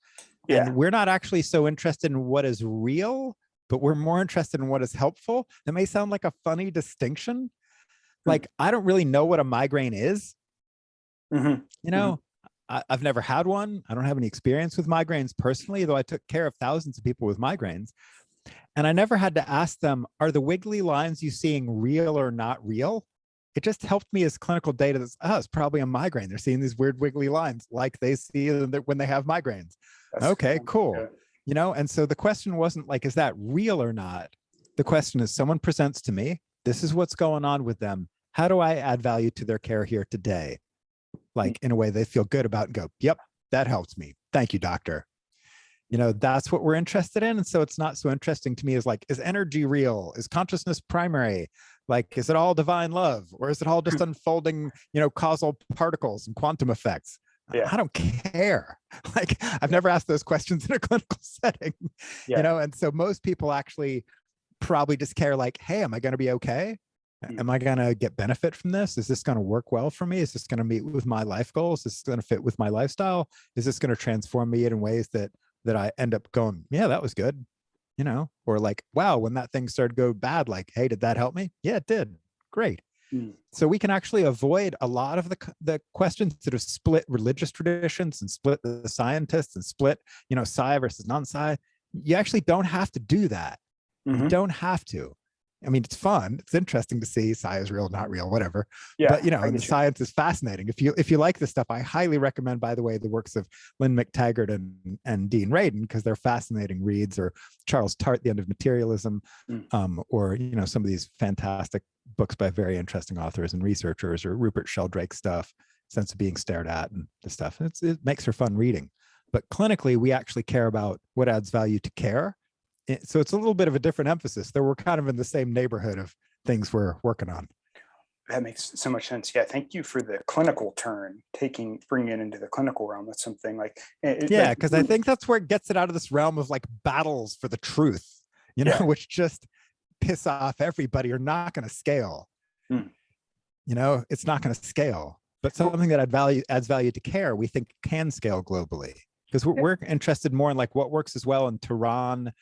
Speaker 2: And we're not actually so interested in what is real, but we're more interested in what is helpful. That may sound like a funny distinction. Like, I don't really know what a migraine is. I've never had one. I don't have any experience with migraines personally, though I took care of thousands of people with migraines. And I never had to ask them, are the wiggly lines you seeing real or not real? It just helped me as clinical data that's, it's probably a migraine. They're seeing these weird wiggly lines like they see when they have migraines. That's okay, cool. Yeah. And so the question wasn't like, is that real or not? The question is, someone presents to me, this is what's going on with them. How do I add value to their care here today? Like in a way they feel good about and go, yep, that helps me. Thank you, doctor. That's what we're interested in. And so it's not so interesting to me as like, is energy real? Is consciousness primary? Like, is it all divine love? Or is it all just unfolding, causal particles and quantum effects? Yeah. I don't care. Like, I've never asked those questions in a clinical setting, and so most people actually probably just care like, hey, am I going to be okay? Am I going to get benefit from this? Is this going to work well for me? Is this going to meet with my life goals? Is this going to fit with my lifestyle? Is this going to transform me in ways that I end up going, yeah, that was good, or like, wow, when that thing started to go bad, like, hey, did that help me? Yeah, it did. Great. So we can actually avoid a lot of the questions that have split religious traditions and split the scientists and split, psi versus non-psi. You actually don't have to do that. You don't have to. I mean, it's fun. It's interesting to see psi is real, not real, whatever. Yeah, but and the science is fascinating. If you like this stuff, I highly recommend, by the way, the works of Lynn McTaggart and Dean Radin, because they're fascinating reads, or Charles Tart, The End of Materialism, or some of these fantastic books by very interesting authors and researchers, or Rupert Sheldrake stuff, Sense of Being Stared At, and the stuff. It makes for fun reading. But clinically, we actually care about what adds value to care. So it's a little bit of a different emphasis. Though we're kind of in the same neighborhood of things we're working on.
Speaker 1: That makes so much sense. Yeah, thank you for the clinical turn, bringing it into the clinical realm. That's something like
Speaker 2: because I think that's where it gets it out of this realm of like battles for the truth, which just piss off everybody, are not going to scale. It's not going to scale. But something that adds value to care, we think can scale globally, because we're interested more in like what works as well in Tehran,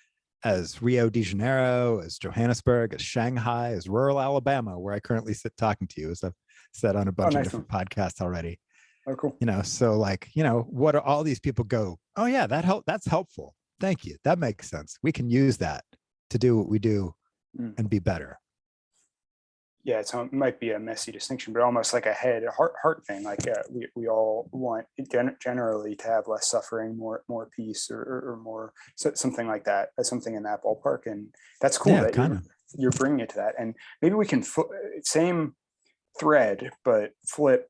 Speaker 2: as Rio de Janeiro, as Johannesburg, as Shanghai, as rural Alabama, where I currently sit talking to you, as I've said on a bunch of different podcasts already.
Speaker 1: Oh, cool.
Speaker 2: So like, what are all these people go, oh yeah, that's helpful. Thank you. That makes sense. We can use that to do what we do and be better.
Speaker 1: Yeah, it might be a messy distinction, but almost like a heart thing. Like we all want generally to have less suffering, more peace, or more something like that. Something in that ballpark, and that's cool that you're bringing it to that. And maybe we can same thread, but flip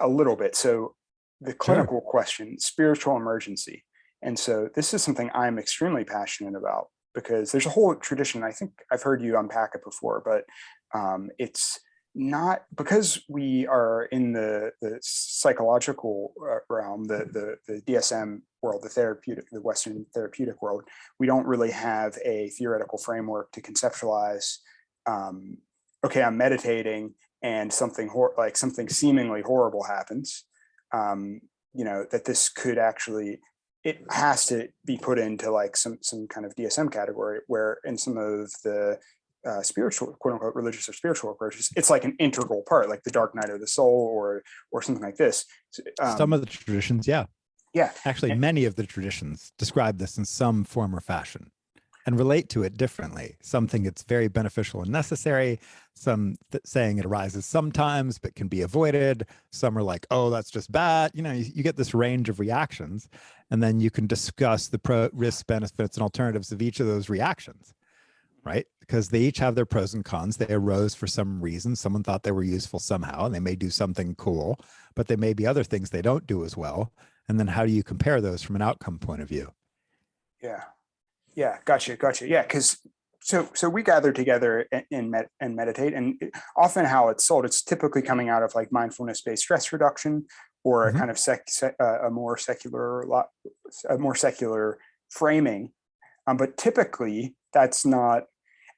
Speaker 1: a little bit. So the clinical question, spiritual emergency, and so this is something I'm extremely passionate about, because there's a whole tradition. I think I've heard you unpack it before, but It's not because we are in the psychological realm, the DSM world, the Western therapeutic world. We don't really have a theoretical framework to conceptualize. Okay, I'm meditating, and something seemingly horrible happens. That this could actually, it has to be put into like some kind of DSM category, where in some of the spiritual, quote unquote, religious or spiritual approaches, it's like an integral part, like the dark night of the soul, or something like this.
Speaker 2: Some of the traditions, yeah.
Speaker 1: Yeah.
Speaker 2: Actually, many of the traditions describe this in some form or fashion and relate to it differently. Some think it's very beneficial and necessary. Some saying it arises sometimes, but can be avoided. Some are like, oh, that's just bad. You get this range of reactions, and then you can discuss the risks, benefits, and alternatives of each of those reactions, right? Because they each have their pros and cons. They arose for some reason. Someone thought they were useful somehow, and they may do something cool, but there may be other things they don't do as well. And then how do you compare those from an outcome point of view?
Speaker 1: Yeah, gotcha. Yeah, because so we gather together and meditate, and often how it's sold, it's typically coming out of like mindfulness-based stress reduction, or a kind of a more secular framing. But typically that's not.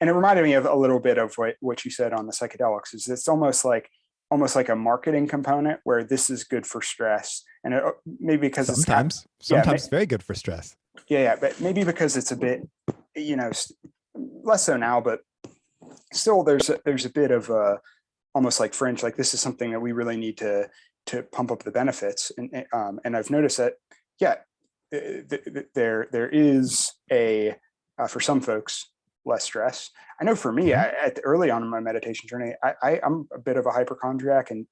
Speaker 1: And it reminded me of a little bit of what you said on the psychedelics. Is it's almost like a marketing component, where this is good for stress, and maybe because
Speaker 2: sometimes it's very good for stress.
Speaker 1: Yeah, but maybe because it's a bit, less so now, but still there's a bit of almost like fringe, like this is something that we really need to pump up the benefits, and I've noticed that there is for some folks less stress. I know for me, early on in my meditation journey, I'm a bit of a hypochondriac, and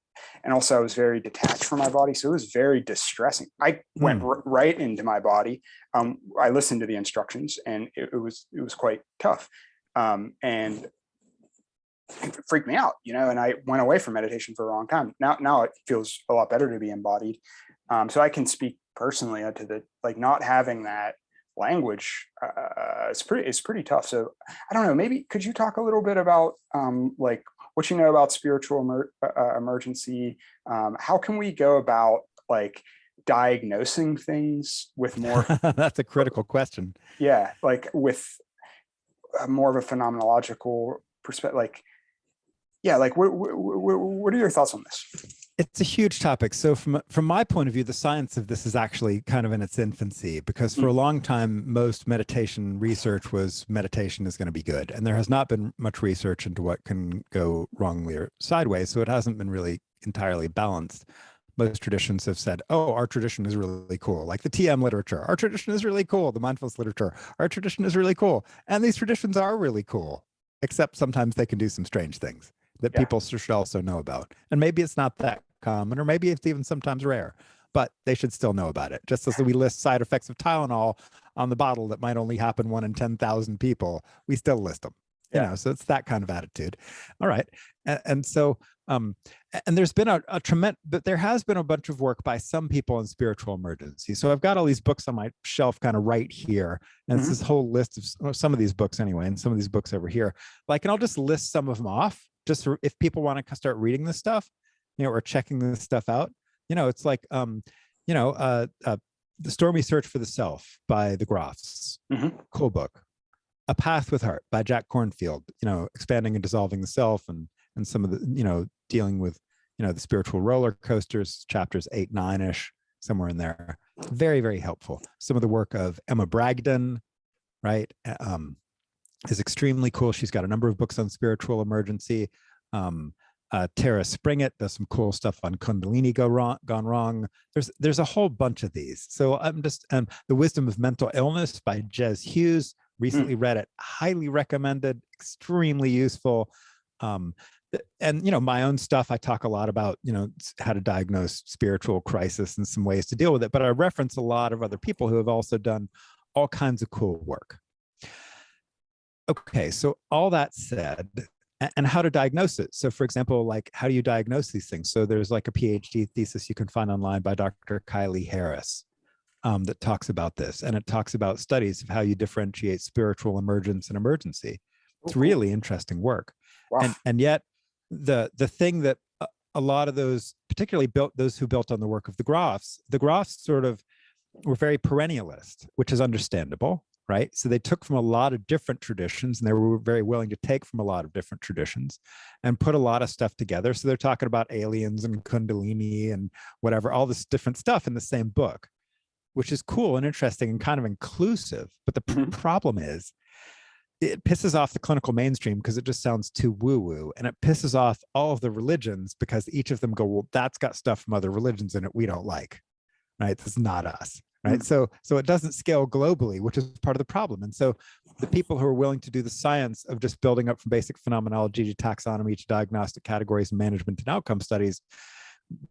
Speaker 1: also I was very detached from my body, so it was very distressing. I went right into my body. I listened to the instructions, and it was quite tough, and it freaked me out, and I went away from meditation for a long time. Now it feels a lot better to be embodied, so I can speak personally to the not having that language. It's pretty tough. So I don't know, maybe could you talk a little bit about what you know about spiritual emergency? How can we go about diagnosing things with more
Speaker 2: that's a critical question.
Speaker 1: Yeah, with more of a phenomenological perspective. What are your thoughts on this?
Speaker 2: It's a huge topic. So from my point of view, the science of this is actually kind of in its infancy, because for a long time, most meditation research was meditation is going to be good. And there has not been much research into what can go wrongly or sideways. So it hasn't been really entirely balanced. Most traditions have said, oh, our tradition is really cool. Like the TM literature, our tradition is really cool. The mindfulness literature, our tradition is really cool. And these traditions are really cool, except sometimes they can do some strange things that people should also know about. And maybe it's not that common, or maybe it's even sometimes rare, but they should still know about it. Just as we list side effects of Tylenol on the bottle that might only happen 1 in 10,000 people, we still list them. So it's that kind of attitude. All right. And so, and there's been a tremendous, but there has been a bunch of work by some people in spiritual emergency. So I've got all these books on my shelf kind of right here. And it's this whole list of some of these books anyway, and some of these books over here. And I'll just list some of them off, just for if people want to start reading this stuff, or checking this stuff out. It's like, The Stormy Search for the Self by the Groffs. Cool book. A Path with Heart by Jack Kornfield, expanding and dissolving the self, and some of the, dealing with, the spiritual roller coasters, chapters 8, 9-ish, somewhere in there. Very, very helpful. Some of the work of Emma Bragdon, right, is extremely cool. She's got a number of books on spiritual emergency. Tara Springett does some cool stuff on Kundalini gone wrong. There's a whole bunch of these. So I'm just The Wisdom of Mental Illness by Jez Hughes. Recently read it, highly recommended, extremely useful. And my own stuff, I talk a lot about how to diagnose spiritual crisis and some ways to deal with it. But I reference a lot of other people who have also done all kinds of cool work. Okay, so all that said, and how to diagnose it. So for example, how do you diagnose these things? So there's a PhD thesis you can find online by Dr. Kylie Harris that talks about this. And it talks about studies of how you differentiate spiritual emergence and emergency. It's really interesting work.
Speaker 1: Wow.
Speaker 2: And yet the thing that a lot of those, particularly those who built on the work of the Groffs sort of were very perennialist, which is understandable, right? So they took from a lot of different traditions, and they were very willing to take from a lot of different traditions and put a lot of stuff together. So they're talking about aliens and Kundalini and whatever, all this different stuff in the same book, which is cool and interesting and kind of inclusive. But the problem is, it pisses off the clinical mainstream because it just sounds too woo-woo, and it pisses off all of the religions because each of them go, well, that's got stuff from other religions in it we don't like, right? That's not us, right? So it doesn't scale globally, which is part of the problem. And so the people who are willing to do the science of just building up from basic phenomenology to taxonomy to diagnostic categories and management and outcome studies,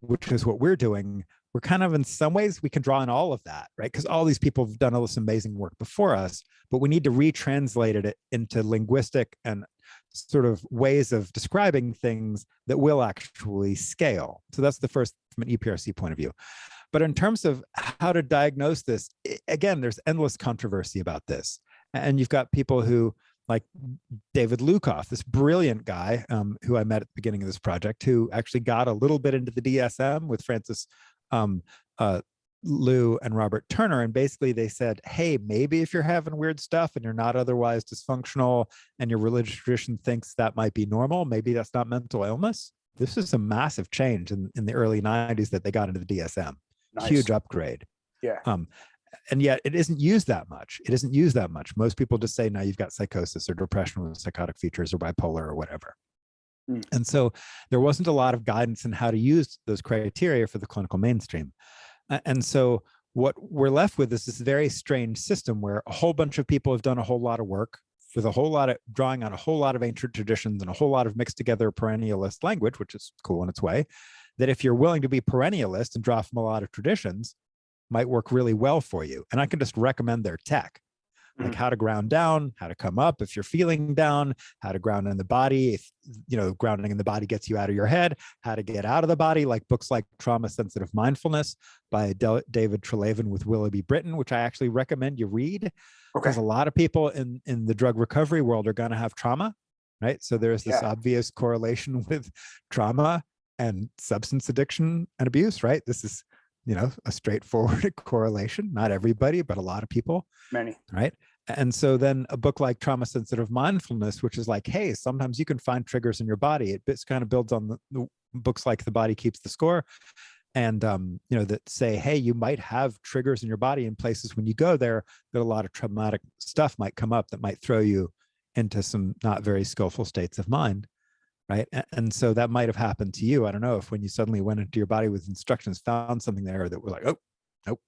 Speaker 2: which is what we're doing, we're kind of, in some ways, we can draw on all of that, right? Because all these people have done all this amazing work before us, but we need to retranslate it into linguistic and sort of ways of describing things that will actually scale. So that's the first from an EPRC point of view. But in terms of how to diagnose this, again, there's endless controversy about this. And you've got people who, like David Lukoff, this brilliant guy who I met at the beginning of this project, who actually got a little bit into the DSM with Francis Liu and Robert Turner. And basically they said, hey, maybe if you're having weird stuff and you're not otherwise dysfunctional and your religious tradition thinks that might be normal, maybe that's not mental illness. This is a massive change in the early 90s that they got into the DSM. Nice. Huge upgrade.
Speaker 1: Yeah.
Speaker 2: And yet it isn't used that much. It isn't used that much. Most people just say, now you've got psychosis or depression with psychotic features or bipolar or whatever. And so there wasn't a lot of guidance in how to use those criteria for the clinical mainstream. And so what we're left with is this very strange system where a whole bunch of people have done a whole lot of work with a whole lot of drawing on a whole lot of ancient traditions and a whole lot of mixed together perennialist language, which is cool in its way, that if you're willing to be perennialist and draw from a lot of traditions, might work really well for you. And I can just recommend their tech, like how to ground down, how to come up if you're feeling down, how to ground in the body, if grounding in the body gets you out of your head, how to get out of the body, like books like Trauma Sensitive Mindfulness by David Treleaven with Willoughby Britton, which I actually recommend you read, because a lot of people in the drug recovery world are going to have trauma, right? So there's this obvious correlation with trauma and substance addiction and abuse, right? This is a straightforward correlation. Not everybody, but a lot of people.
Speaker 1: Many.
Speaker 2: Right. And so then a book like Trauma Sensitive Mindfulness, which is like, hey, sometimes you can find triggers in your body. It kind of builds on the books like The Body Keeps the Score. And, that say, hey, you might have triggers in your body in places when you go there, that a lot of traumatic stuff might come up that might throw you into some not very skillful states of mind. Right. And so that might have happened to you. I don't know if when you suddenly went into your body with instructions, found something there that were like, oh, nope.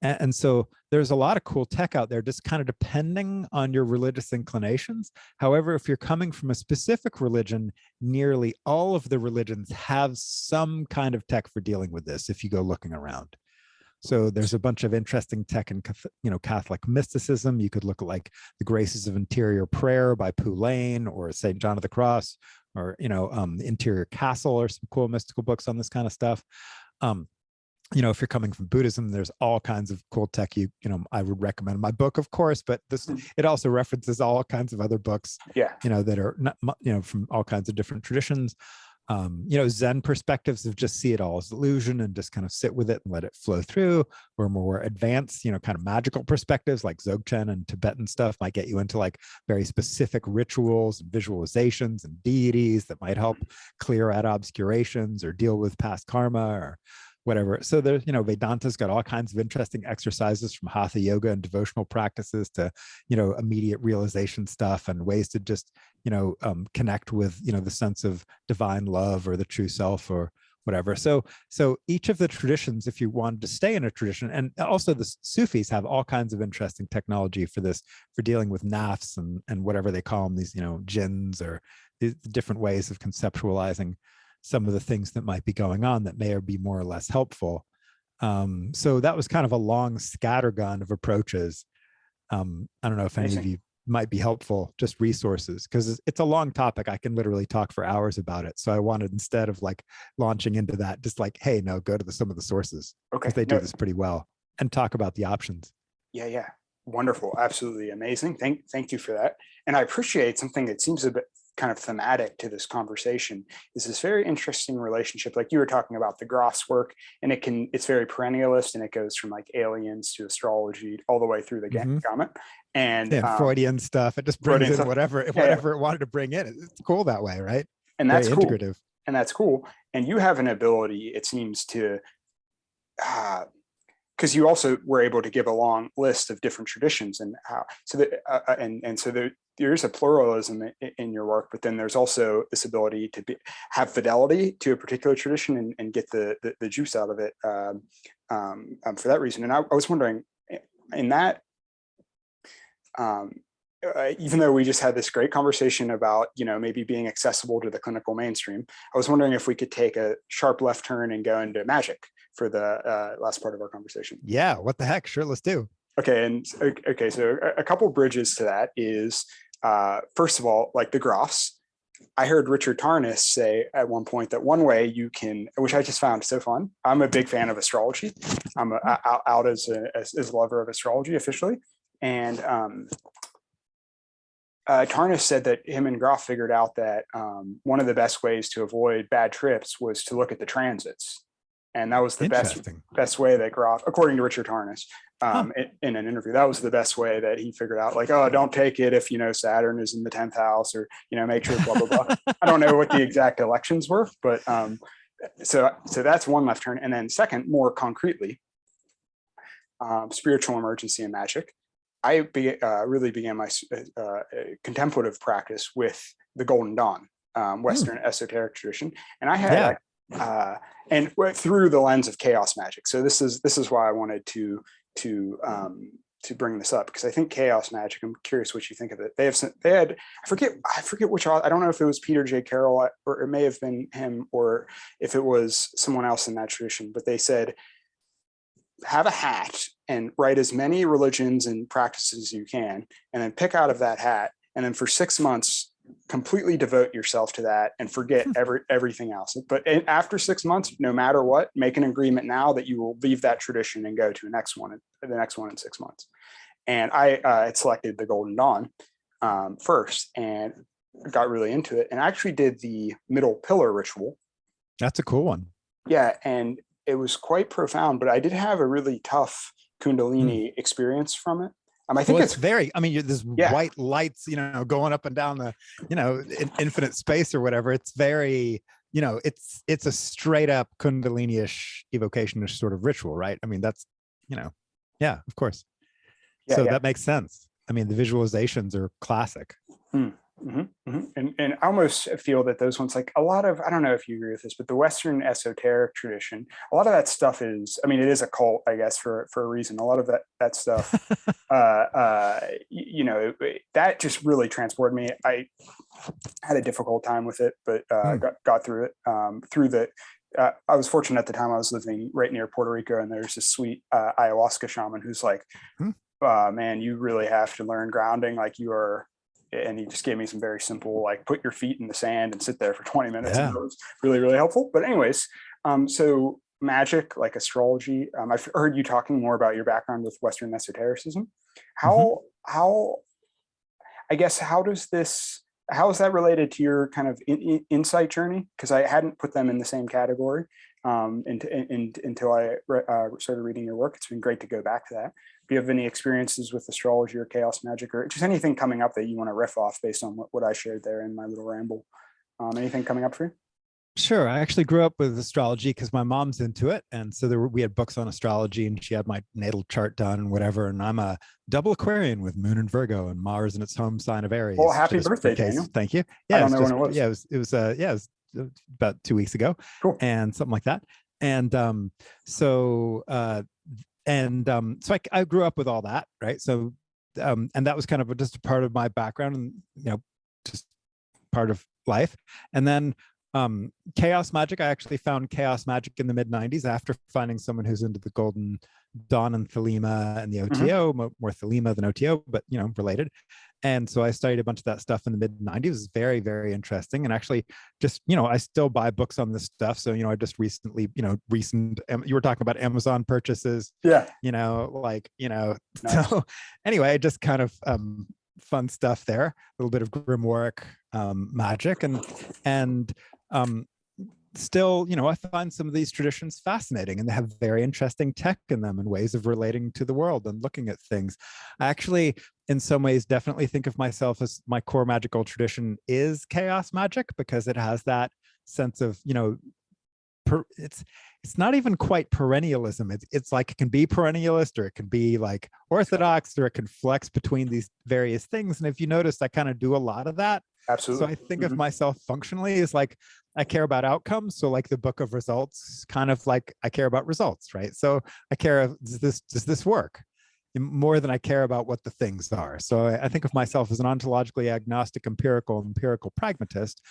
Speaker 2: And so there's a lot of cool tech out there, just kind of depending on your religious inclinations. However, if you're coming from a specific religion, nearly all of the religions have some kind of tech for dealing with this if you go looking around. So there's a bunch of interesting tech in, Catholic mysticism. You could look at like The Graces of Interior Prayer by Poulain or St. John of the Cross, or, The Interior Castle, or some cool mystical books on this kind of stuff. If you're coming from Buddhism, there's all kinds of cool tech I would recommend my book, of course, but it also references all kinds of other books, that are not, from all kinds of different traditions. Zen perspectives of just see it all as illusion and just kind of sit with it and let it flow through, or more advanced, kind of magical perspectives like Dzogchen and Tibetan stuff might get you into like very specific rituals and visualizations and deities that might help clear out obscurations or deal with past karma or whatever. So there's, Vedanta's got all kinds of interesting exercises from hatha yoga and devotional practices to, immediate realization stuff and ways to just, connect with, the sense of divine love or the true self or whatever. So each of the traditions, if you wanted to stay in a tradition, and also the Sufis have all kinds of interesting technology for this, for dealing with nafs and whatever they call them, these, jinns, or the different ways of conceptualizing some of the things that might be going on that may be more or less helpful. So that was kind of a long scattergun of approaches. I don't know if any of you might be helpful, just resources, because it's a long topic. I can literally talk for hours about it. So I wanted, instead of like launching into that, just like, hey, no, go to some of the sources, because they do this pretty well, and talk about the options.
Speaker 1: Yeah. Wonderful. Absolutely amazing. Thank you for that. And I appreciate something that seems a bit kind of thematic to this conversation is this very interesting relationship. Like you were talking about the Groff's work, and it's very perennialist, and it goes from like aliens to astrology all the way through the gamut. And
Speaker 2: Freudian stuff. It just brings in whatever it wanted to bring in. It's cool that way, right?
Speaker 1: And that's cool. And that's cool. And you have an ability, it seems, to because you also were able to give a long list of different traditions and how so that and so there's a pluralism in your work, but then there's also this ability to have fidelity to a particular tradition and get the juice out of it for that reason. And I was wondering, in that, even though we just had this great conversation about, maybe being accessible to the clinical mainstream, I was wondering if we could take a sharp left turn and go into magic for the last part of our conversation.
Speaker 2: Yeah, what the heck? Sure, let's do.
Speaker 1: Okay, so a couple bridges to that is, first of all, like the Groffs. I heard Richard Tarnas say at one point that one way you can, which I just found so fun. I'm a big fan of astrology. I'm out as a lover of astrology officially, and Tarnas said that him and Groff figured out that one of the best ways to avoid bad trips was to look at the transits. And that was the best way that Groff, according to Richard Tarnas, in an interview, that was the best way that he figured out, like, oh, don't take it if, Saturn is in the 10th house, or, make sure blah, blah, blah. I don't know what the exact elections were, but so that's one left turn. And then second, more concretely, spiritual emergency and magic. I really began my contemplative practice with the Golden Dawn, Western esoteric tradition, and I had and through the lens of chaos magic. So this is why I wanted to bring this up, because I think chaos magic. I'm curious what you think of it. They had I forget which author, I don't know if it was Peter J. Carroll or it may have been him, or if it was someone else in that tradition, but they said, have a hat and write as many religions and practices as you can, and then pick out of that hat, and then for 6 months completely devote yourself to that and forget everything else. But after 6 months, no matter what, make an agreement now that you will leave that tradition and go to the next one in 6 months. And I had selected the Golden Dawn first and got really into it, and actually did the middle pillar ritual.
Speaker 2: That's a cool one.
Speaker 1: Yeah, and it was quite profound, but I did have a really tough Kundalini experience from it. I think it's
Speaker 2: very, there's white lights, going up and down the, infinite space or whatever. It's very, it's a straight up Kundalini-ish evocation-ish sort of ritual, right? That's, yeah, of course. Yeah, so that makes sense. The visualizations are classic.
Speaker 1: And I almost feel that those ones, like a lot of, I don't know if you agree with this, but the Western esoteric tradition, a lot of that stuff is, it is a cult, I guess, for a reason. A lot of that stuff, that just really transported me. I had a difficult time with it, but got through it. I was fortunate at the time. I was living right near Puerto Rico, and there's this sweet ayahuasca shaman who's like, man, you really have to learn grounding. Like you are. And he just gave me some very simple, like, put your feet in the sand and sit there for 20 minutes. Yeah. And it was really, really helpful. But anyways, so magic, like astrology, I've heard you talking more about your background with Western esotericism. How is that related to your kind of insight journey? Because I hadn't put them in the same category until I started reading your work. It's been great to go back to that. Do you have any experiences with astrology or chaos magic, or just anything coming up that you want to riff off based on what I shared there in my little ramble? Anything coming up for you?
Speaker 2: Sure. I actually grew up with astrology because my mom's into it. And so we had books on astrology, and she had my natal chart done and whatever. And I'm a double Aquarian with Moon in Virgo and Mars in its home sign of Aries.
Speaker 1: Well, happy birthday, Daniel.
Speaker 2: Thank you.
Speaker 1: Yeah, I don't know when it was.
Speaker 2: Yeah, it was about 2 weeks ago.
Speaker 1: Cool.
Speaker 2: And something like that. And so I grew up with all that, right? So and that was kind of just a part of my background, and just part of life. And then chaos magic, I actually found chaos magic in the mid-90s after finding someone who's into the Golden Dawn and Thelema and the OTO, more Thelema than OTO, but related. And so I studied a bunch of that stuff in the mid-90s. It was very, very interesting. And actually just, I still buy books on this stuff. So, I just recently, you were talking about Amazon purchases.
Speaker 1: Yeah.
Speaker 2: Nice.
Speaker 1: So
Speaker 2: anyway, I just kind of fun stuff there, a little bit of grimoire magic, and still, I find some of these traditions fascinating, and they have very interesting tech in them and ways of relating to the world and looking at things. I actually, in some ways, definitely think of myself as my core magical tradition is chaos magic, because it has that sense of, it's not even quite perennialism. It's like it can be perennialist, or it can be like orthodox, or it can flex between these various things. And if you notice, I kind of do a lot of that. So
Speaker 1: Absolutely.
Speaker 2: I think of myself functionally as like, I care about outcomes. So like the book of results, kind of like I care about results, right? So I care, does this work? More than I care about what the things are. So I think of myself as an ontologically agnostic, empirical pragmatist,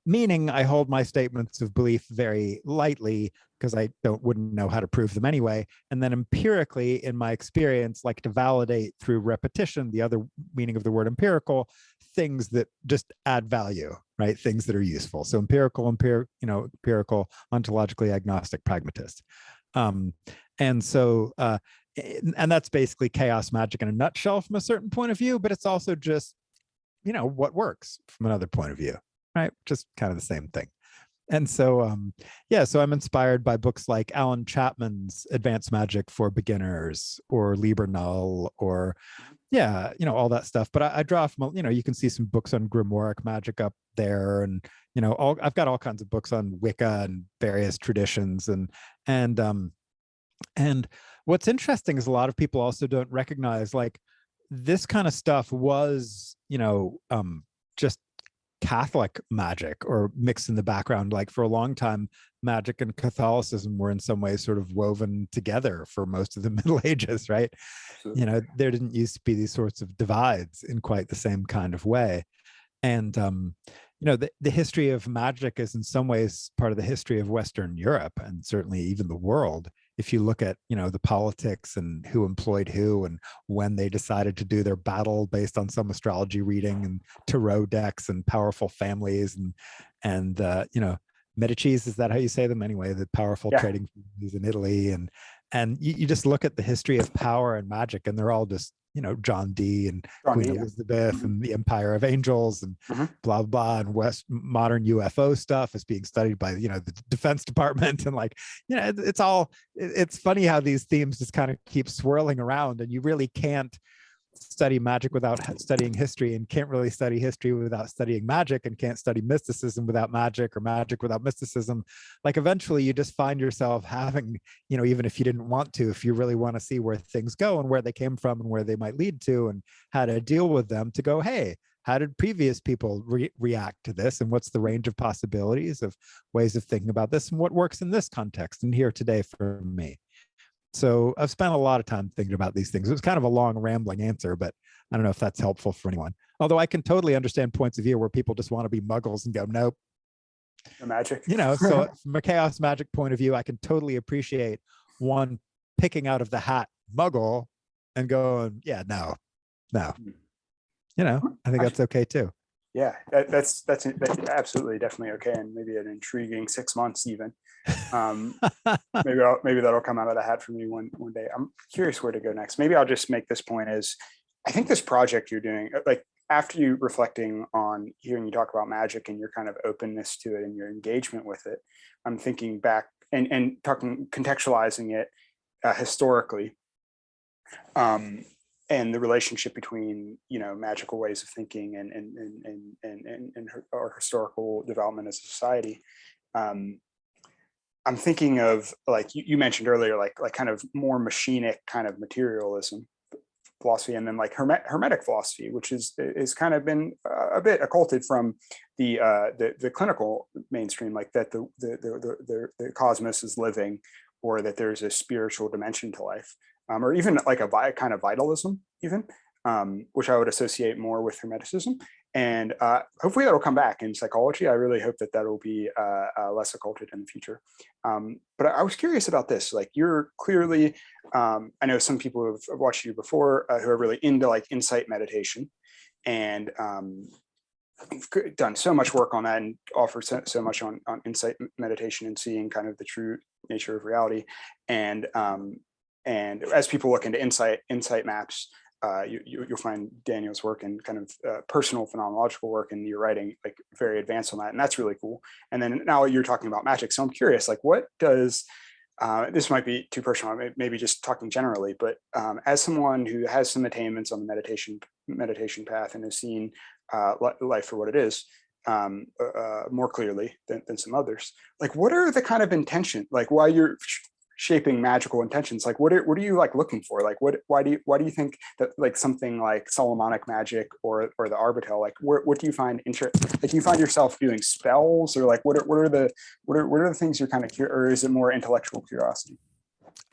Speaker 2: meaning I hold my statements of belief very lightly, because I wouldn't know how to prove them anyway. And then empirically, in my experience, like to validate through repetition, the other meaning of the word empirical, things that just add value, right? Things that are useful. So empirical, ontologically agnostic pragmatist. And so, and that's basically chaos magic in a nutshell from a certain point of view, but it's also just, what works from another point of view, right? Just kind of the same thing. And so, so I'm inspired by books like Alan Chapman's Advanced Magic for Beginners, or Liber Null, or all that stuff. But I draw from, you can see some books on grimoire magic up there, and I've got all kinds of books on Wicca and various traditions, and what's interesting is a lot of people also don't recognize, like, this kind of stuff was, just Catholic magic, or mixed in the background. Like for a long time, magic and Catholicism were in some ways sort of woven together for most of the Middle Ages, right?
Speaker 1: Absolutely.
Speaker 2: There didn't used to be these sorts of divides in quite the same kind of way. And the history of magic is in some ways part of the history of Western Europe, and certainly even the world. If you look at the politics and who employed who, and when they decided to do their battle based on some astrology reading and tarot decks and powerful families, and Medici's, is that how you say them anyway, the powerful trading families in Italy, and you just look at the history of power and magic, and they're all just John Dee and Queen Elizabeth and the Empire of Angels and blah blah, and modern UFO stuff is being studied by the Defense Department, and it's funny how these themes just kind of keep swirling around, and you really can't study magic without studying history, and can't really study history without studying magic, and can't study mysticism without magic, or magic without mysticism. Like eventually you just find yourself having, even if you didn't want to, if you really want to see where things go and where they came from and where they might lead to and how to deal with them, to go, hey, how did previous people react to this, and what's the range of possibilities of ways of thinking about this, and what works in this context and here today for me. So I've spent a lot of time thinking about these things. It was kind of a long, rambling answer, but I don't know if that's helpful for anyone. Although I can totally understand points of view where people just want to be muggles and go, nope.
Speaker 1: The magic.
Speaker 2: So from a chaos magic point of view, I can totally appreciate one picking out of the hat muggle and going, yeah, no. I think that's okay too.
Speaker 1: Yeah, that's absolutely definitely okay, and maybe an intriguing 6 months even. Maybe that'll come out of the hat for me one day. I'm curious where to go next. Maybe I'll just make this point as I think this project you're doing, like after you reflecting on hearing you talk about magic and your kind of openness to it and your engagement with it, I'm thinking back and talking, contextualizing it historically. And the relationship between magical ways of thinking and our historical development as a society. I'm thinking of, like you mentioned earlier, like kind of more machinic kind of materialism philosophy, and then like hermetic philosophy, which is kind of been a bit occulted from the clinical mainstream, like that the cosmos is living, or that there's a spiritual dimension to life. Or even like a kind of vitalism, even, which I would associate more with Hermeticism. And hopefully that'll come back in psychology. I really hope that will be less occulted in the future. But I was curious about this. Like you're clearly, I know some people who have watched you before who are really into like insight meditation, and you've done so much work on that and offer so much on insight meditation and seeing kind of the true nature of reality. And as people look into insight maps, you'll find Daniel's work and kind of personal phenomenological work and your writing like very advanced on that, and that's really cool. And then now you're talking about magic, so I'm curious, like what does this might be too personal, maybe just talking generally, but as someone who has some attainments on the meditation path and has seen life for what it is more clearly than some others, like what are the kind of intention, like while you're shaping magical intentions, like what are you like looking for, like why do you think that like something like Solomonic magic or the Arbitel, like what do you find like do you find yourself doing spells, or like what are the things you're kind of or is it more intellectual curiosity?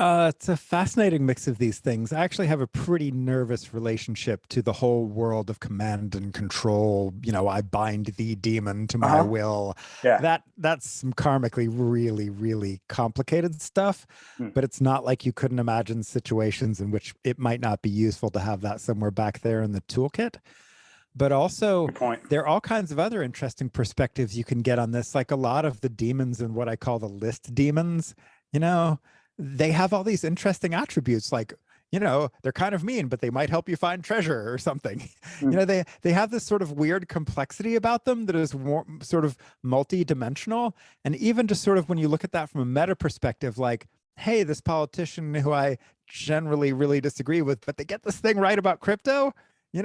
Speaker 2: It's a fascinating mix of these things. I actually have a pretty nervous relationship to the whole world of command and control. I bind thee, demon, to my
Speaker 1: Uh-huh.
Speaker 2: will.
Speaker 1: Yeah.
Speaker 2: That's some karmically really, really complicated stuff.
Speaker 1: Mm.
Speaker 2: But it's not like you couldn't imagine situations in which it might not be useful to have that somewhere back there in the toolkit. But also,
Speaker 1: Good point.
Speaker 2: there are all kinds of other interesting perspectives you can get on this. Like a lot of the demons and what I call the list demons, you know, they have all these interesting attributes. Like, they're kind of mean, but they might help you find treasure or something.
Speaker 1: Mm.
Speaker 2: They have this sort of weird complexity about them that is more, sort of multi-dimensional. And even just sort of when you look at that from a meta perspective, like, hey, this politician who I generally really disagree with, but they get this thing right about crypto,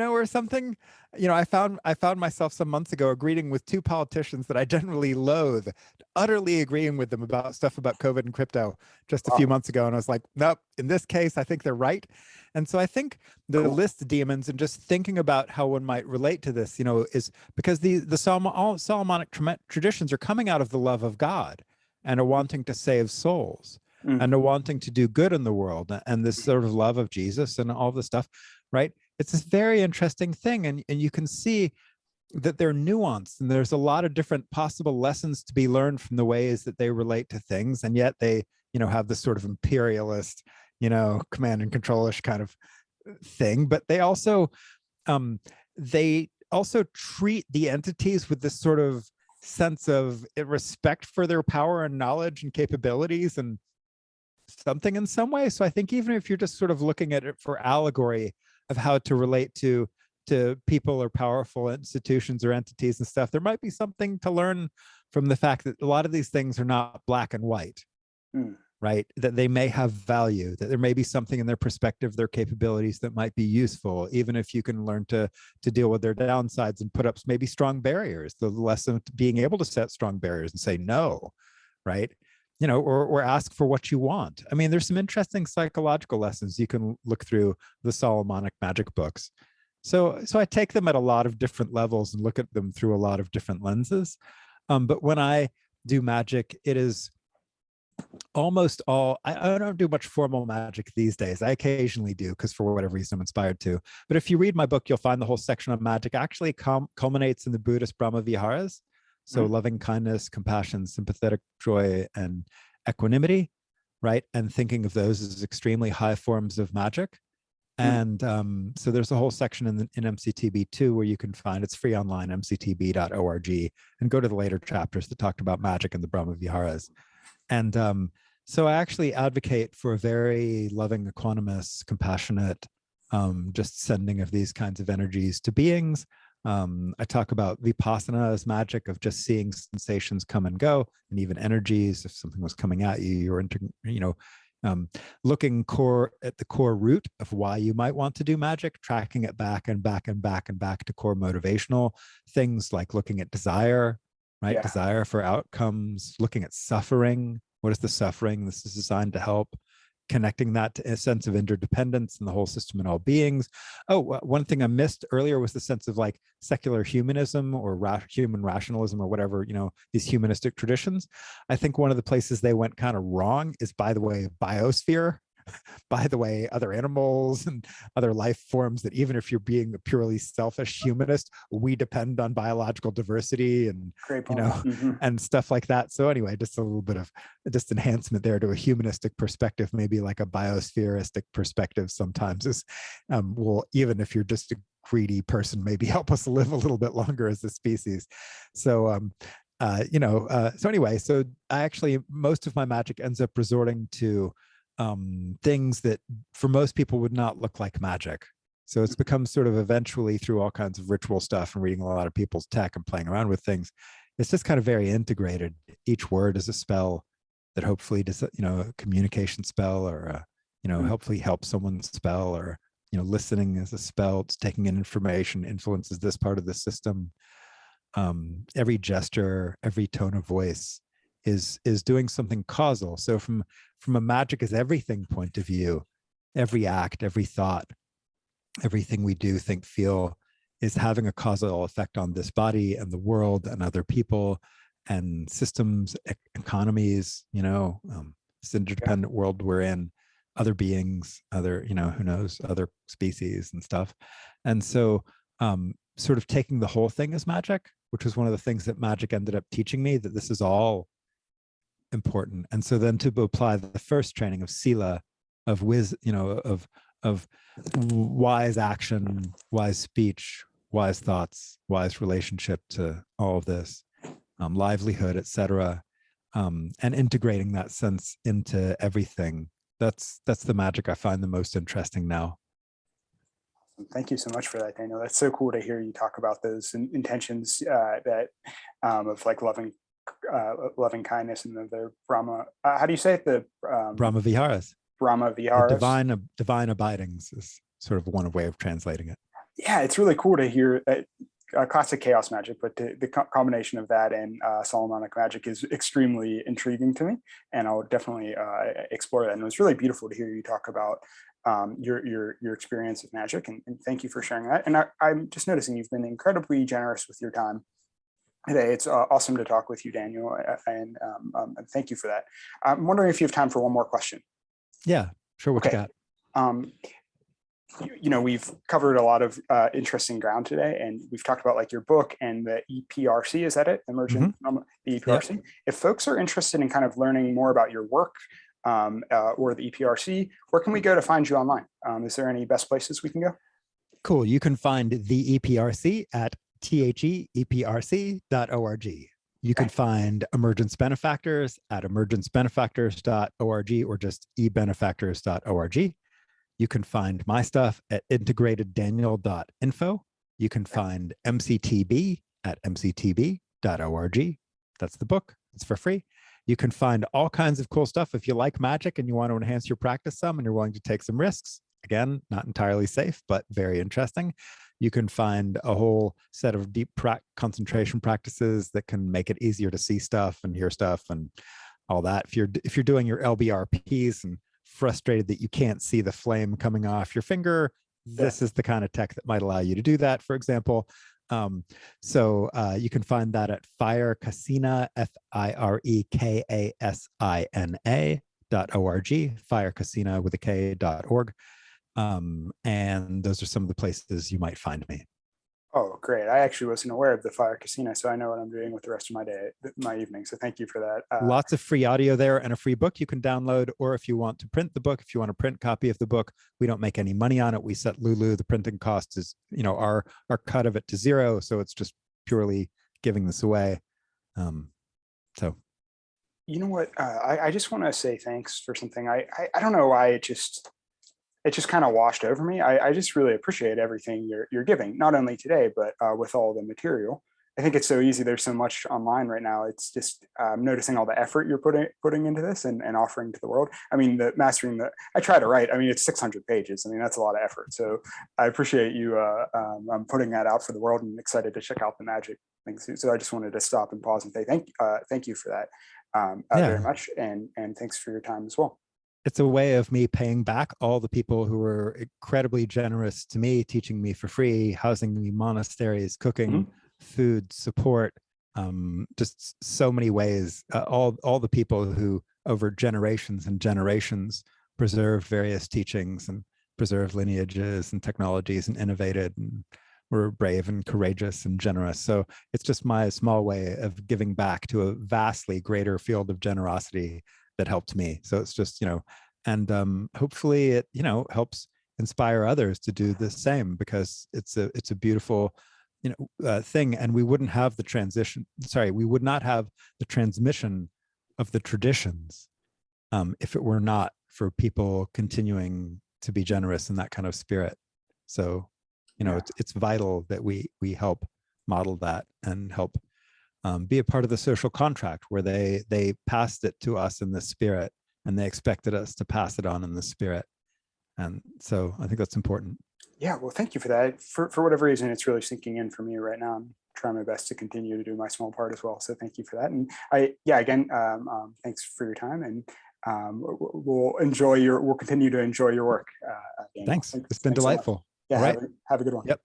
Speaker 2: or something. I found myself some months ago agreeing with two politicians that I generally loathe, utterly agreeing with them about stuff about COVID and crypto just a few
Speaker 1: Wow.
Speaker 2: months ago. And I was like, nope, in this case, I think they're right. And so I think the
Speaker 1: Cool.
Speaker 2: list demons and just thinking about how one might relate to this, is because all Solomonic traditions are coming out of the love of God and a wanting to save souls
Speaker 1: Mm.
Speaker 2: and a wanting to do good in the world and this sort of love of Jesus and all this stuff, right? It's this very interesting thing. And you can see that they're nuanced and there's a lot of different possible lessons to be learned from the ways that they relate to things. And yet they, have this sort of imperialist, command and controlish kind of thing. But um, they also treat the entities with this sort of sense of respect for their power and knowledge and capabilities and something in some way. So I think even if you're just sort of looking at it for allegory of how to relate to people or powerful institutions or entities and stuff, there might be something to learn from the fact that a lot of these things are not black and white,
Speaker 1: Mm.
Speaker 2: right? That they may have value, that there may be something in their perspective, their capabilities that might be useful, even if you can learn to deal with their downsides and put up maybe strong barriers. The lesson of being able to set strong barriers and say no, right? Or ask for what you want. I mean, there's some interesting psychological lessons you can look through the Solomonic magic books. So I take them at a lot of different levels and look at them through a lot of different lenses. But when I do magic, it is almost all, I don't do much formal magic these days. I occasionally do because for whatever reason I'm inspired to. But if you read my book, you'll find the whole section on magic actually culminates in the Buddhist Brahma Viharas. So
Speaker 1: Mm.
Speaker 2: loving kindness, compassion, sympathetic joy, and equanimity, right? And thinking of those as extremely high forms of magic.
Speaker 1: Mm.
Speaker 2: And so there's a whole section in MCTB2 where you can find, it's free online, mctb.org, and go to the later chapters that talked about magic and the Brahma Viharas. And so I actually advocate for a very loving, equanimous, compassionate, just sending of these kinds of energies to beings. I talk about vipassana as magic of just seeing sensations come and go, and even energies. If something was coming at you, you're looking at the core root of why you might want to do magic, tracking it back and back and back and back to core motivational things, like looking at desire, right?
Speaker 1: Yeah.
Speaker 2: Desire for outcomes, looking at suffering. What is the suffering this is designed to help? Connecting that to a sense of interdependence in the whole system and all beings. Oh, one thing I missed earlier was the sense of like secular humanism or human rationalism or whatever, these humanistic traditions. I think one of the places they went kind of wrong is, by the way, biosphere. By the way, other animals and other life forms, that even if you're being a purely selfish humanist, we depend on biological diversity and,
Speaker 1: Great point. Mm-hmm.
Speaker 2: and stuff like that. So anyway, just a little bit of just enhancement there to a humanistic perspective, maybe like a biospheristic perspective sometimes is, will, even if you're just a greedy person, maybe help us live a little bit longer as a species. So, so anyway, so I actually, most of my magic ends up resorting to things that for most people would not look like magic, So it's become sort of eventually, through all kinds of ritual stuff and reading a lot of people's tech and playing around with things, it's just kind of very integrated. Each word is a spell that hopefully does, a communication spell, or hopefully helps someone spell, or listening is a spell. It's taking in information, influences this part of the system. Every gesture, every tone of voice is doing something causal. So from a magic is everything point of view, every act, every thought, everything we do, think, feel is having a causal effect on this body and the world and other people and systems, economies, this interdependent world we're in, other beings, other, who knows, other species and stuff. And so sort of taking the whole thing as magic, which was one of the things that magic ended up teaching me, that this is all important. And so then to apply the first training of sila, of of wise action, wise speech, wise thoughts, wise relationship to all of this, livelihood, etc., and integrating that sense into everything. That's the magic I find the most interesting now.
Speaker 1: Thank you so much for that, Daniel. That's so cool to hear you talk about those intentions that of like loving kindness and the Brahma. How do you say it? The
Speaker 2: Brahma Viharas.
Speaker 1: Brahma Viharas.
Speaker 2: The divine abidings is sort of one way of translating it.
Speaker 1: Yeah, it's really cool to hear that. Classic chaos magic, but the combination of that and Solomonic magic is extremely intriguing to me, and I'll definitely explore that. And it was really beautiful to hear you talk about your experience of magic, and thank you for sharing that. And I'm just noticing you've been incredibly generous with your time today. It's awesome to talk with you, Daniel, and thank you for that. I'm wondering if you have time for one more question.
Speaker 2: Yeah, sure. What you got?
Speaker 1: We've covered a lot of interesting ground today, and we've talked about like your book and the EPRC. Is that it? Emergent, the EPRC. Yep. If folks are interested in kind of learning more about your work or the EPRC, where can we go to find you online? Is there any best places we can go?
Speaker 2: Cool. You can find the EPRC at theeprc.org. You can find Emergence Benefactors at emergencebenefactors.org or just ebenefactors.org. You can find my stuff at integrateddaniel.info. You can find MCTB at mctb.org. That's the book. It's for free. You can find all kinds of cool stuff if you like magic and you want to enhance your practice some and you're willing to take some risks. Again, not entirely safe, but very interesting. You can find a whole set of deep concentration practices that can make it easier to see stuff and hear stuff and all that. If you're doing your LBRPs and frustrated that you can't see the flame coming off your finger, this is the kind of tech that might allow you to do that, for example. So you can find that at firekasina, firekasina.org, firekasina with a K.org. And those are some of the places you might find me.
Speaker 1: Oh, great. I actually wasn't aware of the Fire Casino, so I know what I'm doing with the rest of my day, my evening. So thank you for that.
Speaker 2: Lots of free audio there and a free book you can download, or if you want to print the book, if you want a print copy of the book, we don't make any money on it. We set Lulu, the printing cost is, our cut of it to zero. So it's just purely giving this away. So.
Speaker 1: You know what? I just want to say thanks for something. I don't know why it just kind of washed over me. I just really appreciate everything you're giving, not only today, but with all the material. I think it's so easy. There's so much online right now. It's just noticing all the effort you're putting into this and offering to the world. I mean, I try to write. I mean, it's 600 pages. I mean, that's a lot of effort. So I appreciate you putting that out for the world, and excited to check out the magic things. So I just wanted to stop and pause and say thank you for that very much, and thanks for your time as well.
Speaker 2: It's a way of me paying back all the people who were incredibly generous to me, teaching me for free, housing me, monasteries, cooking, food, support, just so many ways. All the people who over generations and generations preserved various teachings and preserved lineages and technologies and innovated and were brave and courageous and generous. So it's just my small way of giving back to a vastly greater field of generosity that helped me. So it's just, and hopefully it, helps inspire others to do the same, because it's a beautiful, thing. And we wouldn't have we would not have the transmission of the traditions if it were not for people continuing to be generous in that kind of spirit. So,
Speaker 1: Yeah.
Speaker 2: it's vital that we help model that and help be a part of the social contract where they passed it to us in the spirit and they expected us to pass it on in the spirit. And so I think that's important.
Speaker 1: Yeah, well, thank you for that. For whatever reason, it's really sinking in for me right now. I'm trying my best to continue to do my small part as well. So thank you for that. And again, thanks for your time, and we'll continue to enjoy your work. Daniel.
Speaker 2: Thanks. It's been
Speaker 1: Thanks so much.
Speaker 2: delightful.
Speaker 1: Yeah,
Speaker 2: All right.
Speaker 1: have a good one.
Speaker 2: Yep.